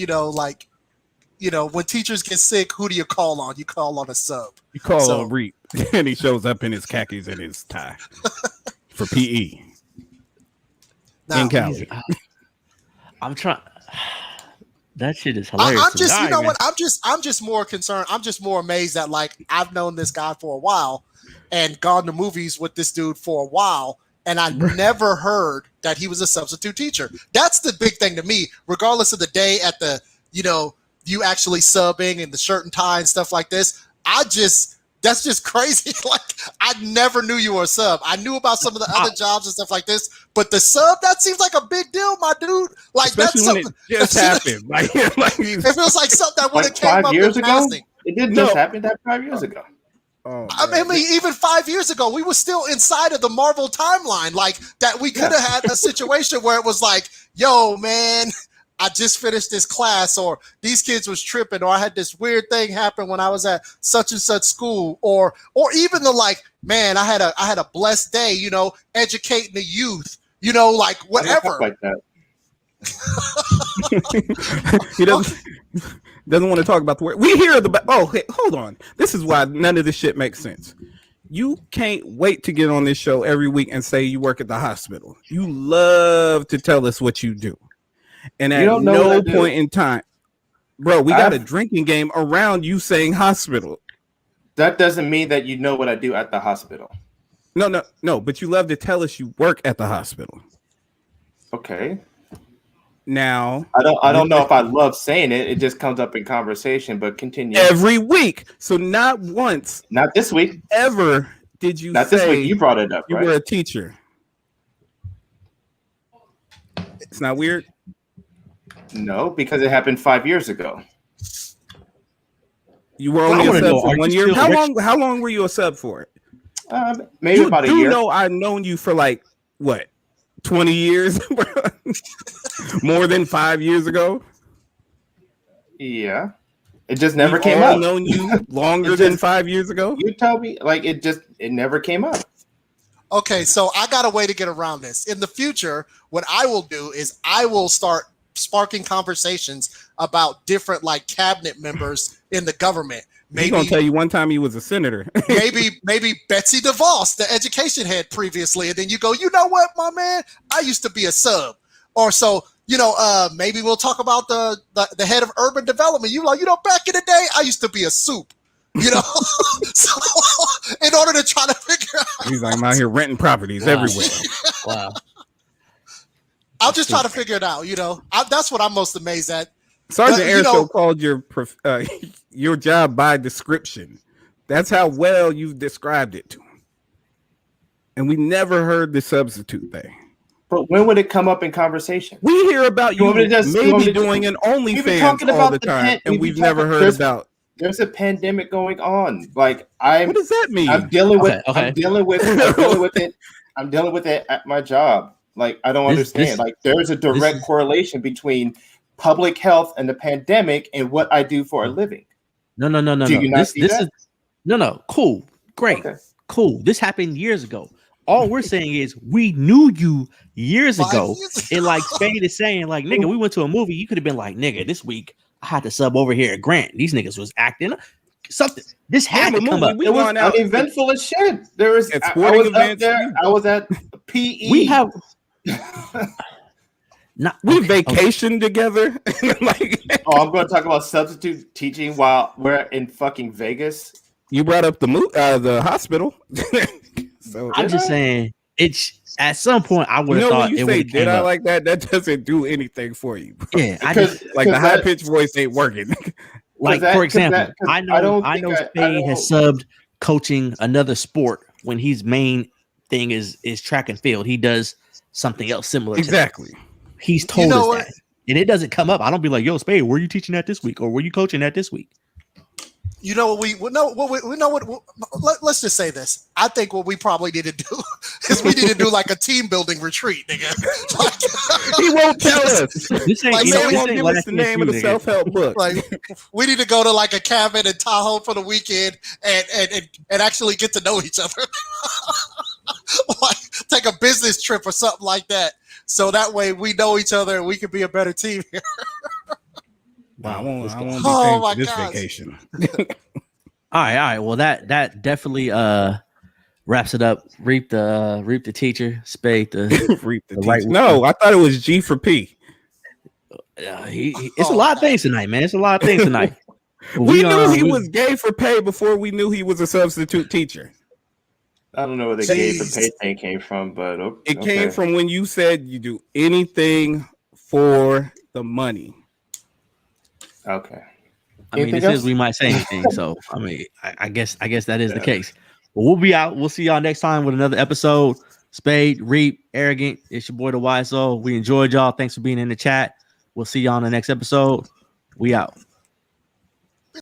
when teachers get sick, who do you call on? You call on a sub. You call on Reap, and he shows up in his khakis and his tie. For PE in Cali. I'm trying. That shit is hilarious. I'm just more concerned. I'm just more amazed that I've known this guy for a while and gone to movies with this dude for a while, and I never heard that he was a substitute teacher. That's the big thing to me, regardless of the day at the you actually subbing and the shirt and tie and stuff like this. That's just crazy. I never knew you were a sub. I knew about some of the other jobs and stuff like this, but the sub, that seems like a big deal, my dude. Especially when it just happened. It feels like something that would have came 5 years up in ago. passing. It didn't just happen that 5 years ago. I mean, even 5 years ago, we were still inside of the Marvel timeline. That we could have had a situation where it was yo, man, I just finished this class, or these kids was tripping, or I had this weird thing happen when I was at such and such school, or even the man, I had a blessed day, educating the youth, whatever. Like that. He doesn't want to talk about the word. We hear hey, hold on. This is why none of this shit makes sense. You can't wait to get on this show every week and say you work at the hospital. You love to tell us what you do. And at no point in time, bro, we got a drinking game around you saying hospital. That doesn't mean that you know what I do at the hospital. No, but you love to tell us you work at the hospital. Okay. Now, I don't know if I love saying it. It just comes up in conversation, but continue. Every week. So not once. Not this week. Ever did you not say this week. You brought it up, you were a teacher. It's not weird? No, because it happened 5 years ago. You were only a sub for 1 year. How long were you a sub for? Maybe about a year. You know, I've known you for like what, 20 years, more than 5 years ago. Yeah, it just never came up. Known you longer than 5 years ago. You tell me, like it never came up. Okay, so I got a way to get around this. In the future, what I will do is I will start sparking conversations about different like cabinet members in the government. Maybe he's gonna tell you one time he was a senator. maybe Betsy DeVos, the education head previously, and then you go, you know what, my man, I used to be a sub, or so. Maybe we'll talk about the head of urban development. You like, back in the day, I used to be a soup. So in order to try to figure out, he's like, I'm out here renting properties everywhere. Wow. I'll just try to figure it out. That's what I'm most amazed at. Sergeant Airso called your job by description. That's how well you've described it to him. And we never heard the substitute thing. But when would it come up in conversation? We hear about you maybe doing an OnlyFans all the time, and we've never heard about. There's a pandemic going on. Like what does that mean? I'm dealing with. Okay. I'm dealing with it. I'm dealing with it at my job. Like I don't understand. Like there's a direct correlation between public health and the pandemic and what I do for a living. No. Do you not see that? No. Cool. Great. Okay. Cool. This happened years ago. All we're saying is we knew you years ago. And like Spade is saying, like, nigga, we went to a movie. You could have been like, nigga, this week I had to sub over here at Grant. These niggas was acting something. This had to come up. It was eventful as shit. There was sporting events there. I was at PE. We have we vacationed together. I'm going to talk about substitute teaching while we're in fucking Vegas. You brought up the hospital. So, I'm just saying, it's at some point I would have thought when you say did I like that? That doesn't do anything for you. Bro. Yeah, I just like the high pitched voice ain't working. Like for example, I know Spade has subbed coaching another sport when his main thing is track and field. He does something else similar. Exactly. To that. He's told us that, and it doesn't come up. I don't be like, yo, Spade, were you teaching that this week, or were you coaching that this week? You know what we know? Let's just say this. I think what we probably need to do is we need to do like a team building retreat, nigga. He won't tell us. This ain't, won't give us the name of the self-help book. Like we need to go to like a cabin in Tahoe for the weekend and actually get to know each other. Like take a business trip or something like that. So that way we know each other and we can be a better team here. Wow, I won't be paying for this vacation. All right. Well, that definitely wraps it up. Reap the teacher, Spade the reap the teacher. Right. No, I thought it was G for P. It's a lot of things tonight, man. It's a lot of things tonight. we knew he was gay for pay before we knew he was a substitute teacher. I don't know where the gay for pay thing came from, but it came from when you said you do anything for the money. Okay. I mean, this is we might say anything. So I mean, I guess that is the case. But we'll be out. We'll see y'all next time with another episode. Spade, Reap, Arrogant. It's your boy the YSO. We enjoyed y'all. Thanks for being in the chat. We'll see y'all on the next episode. We out.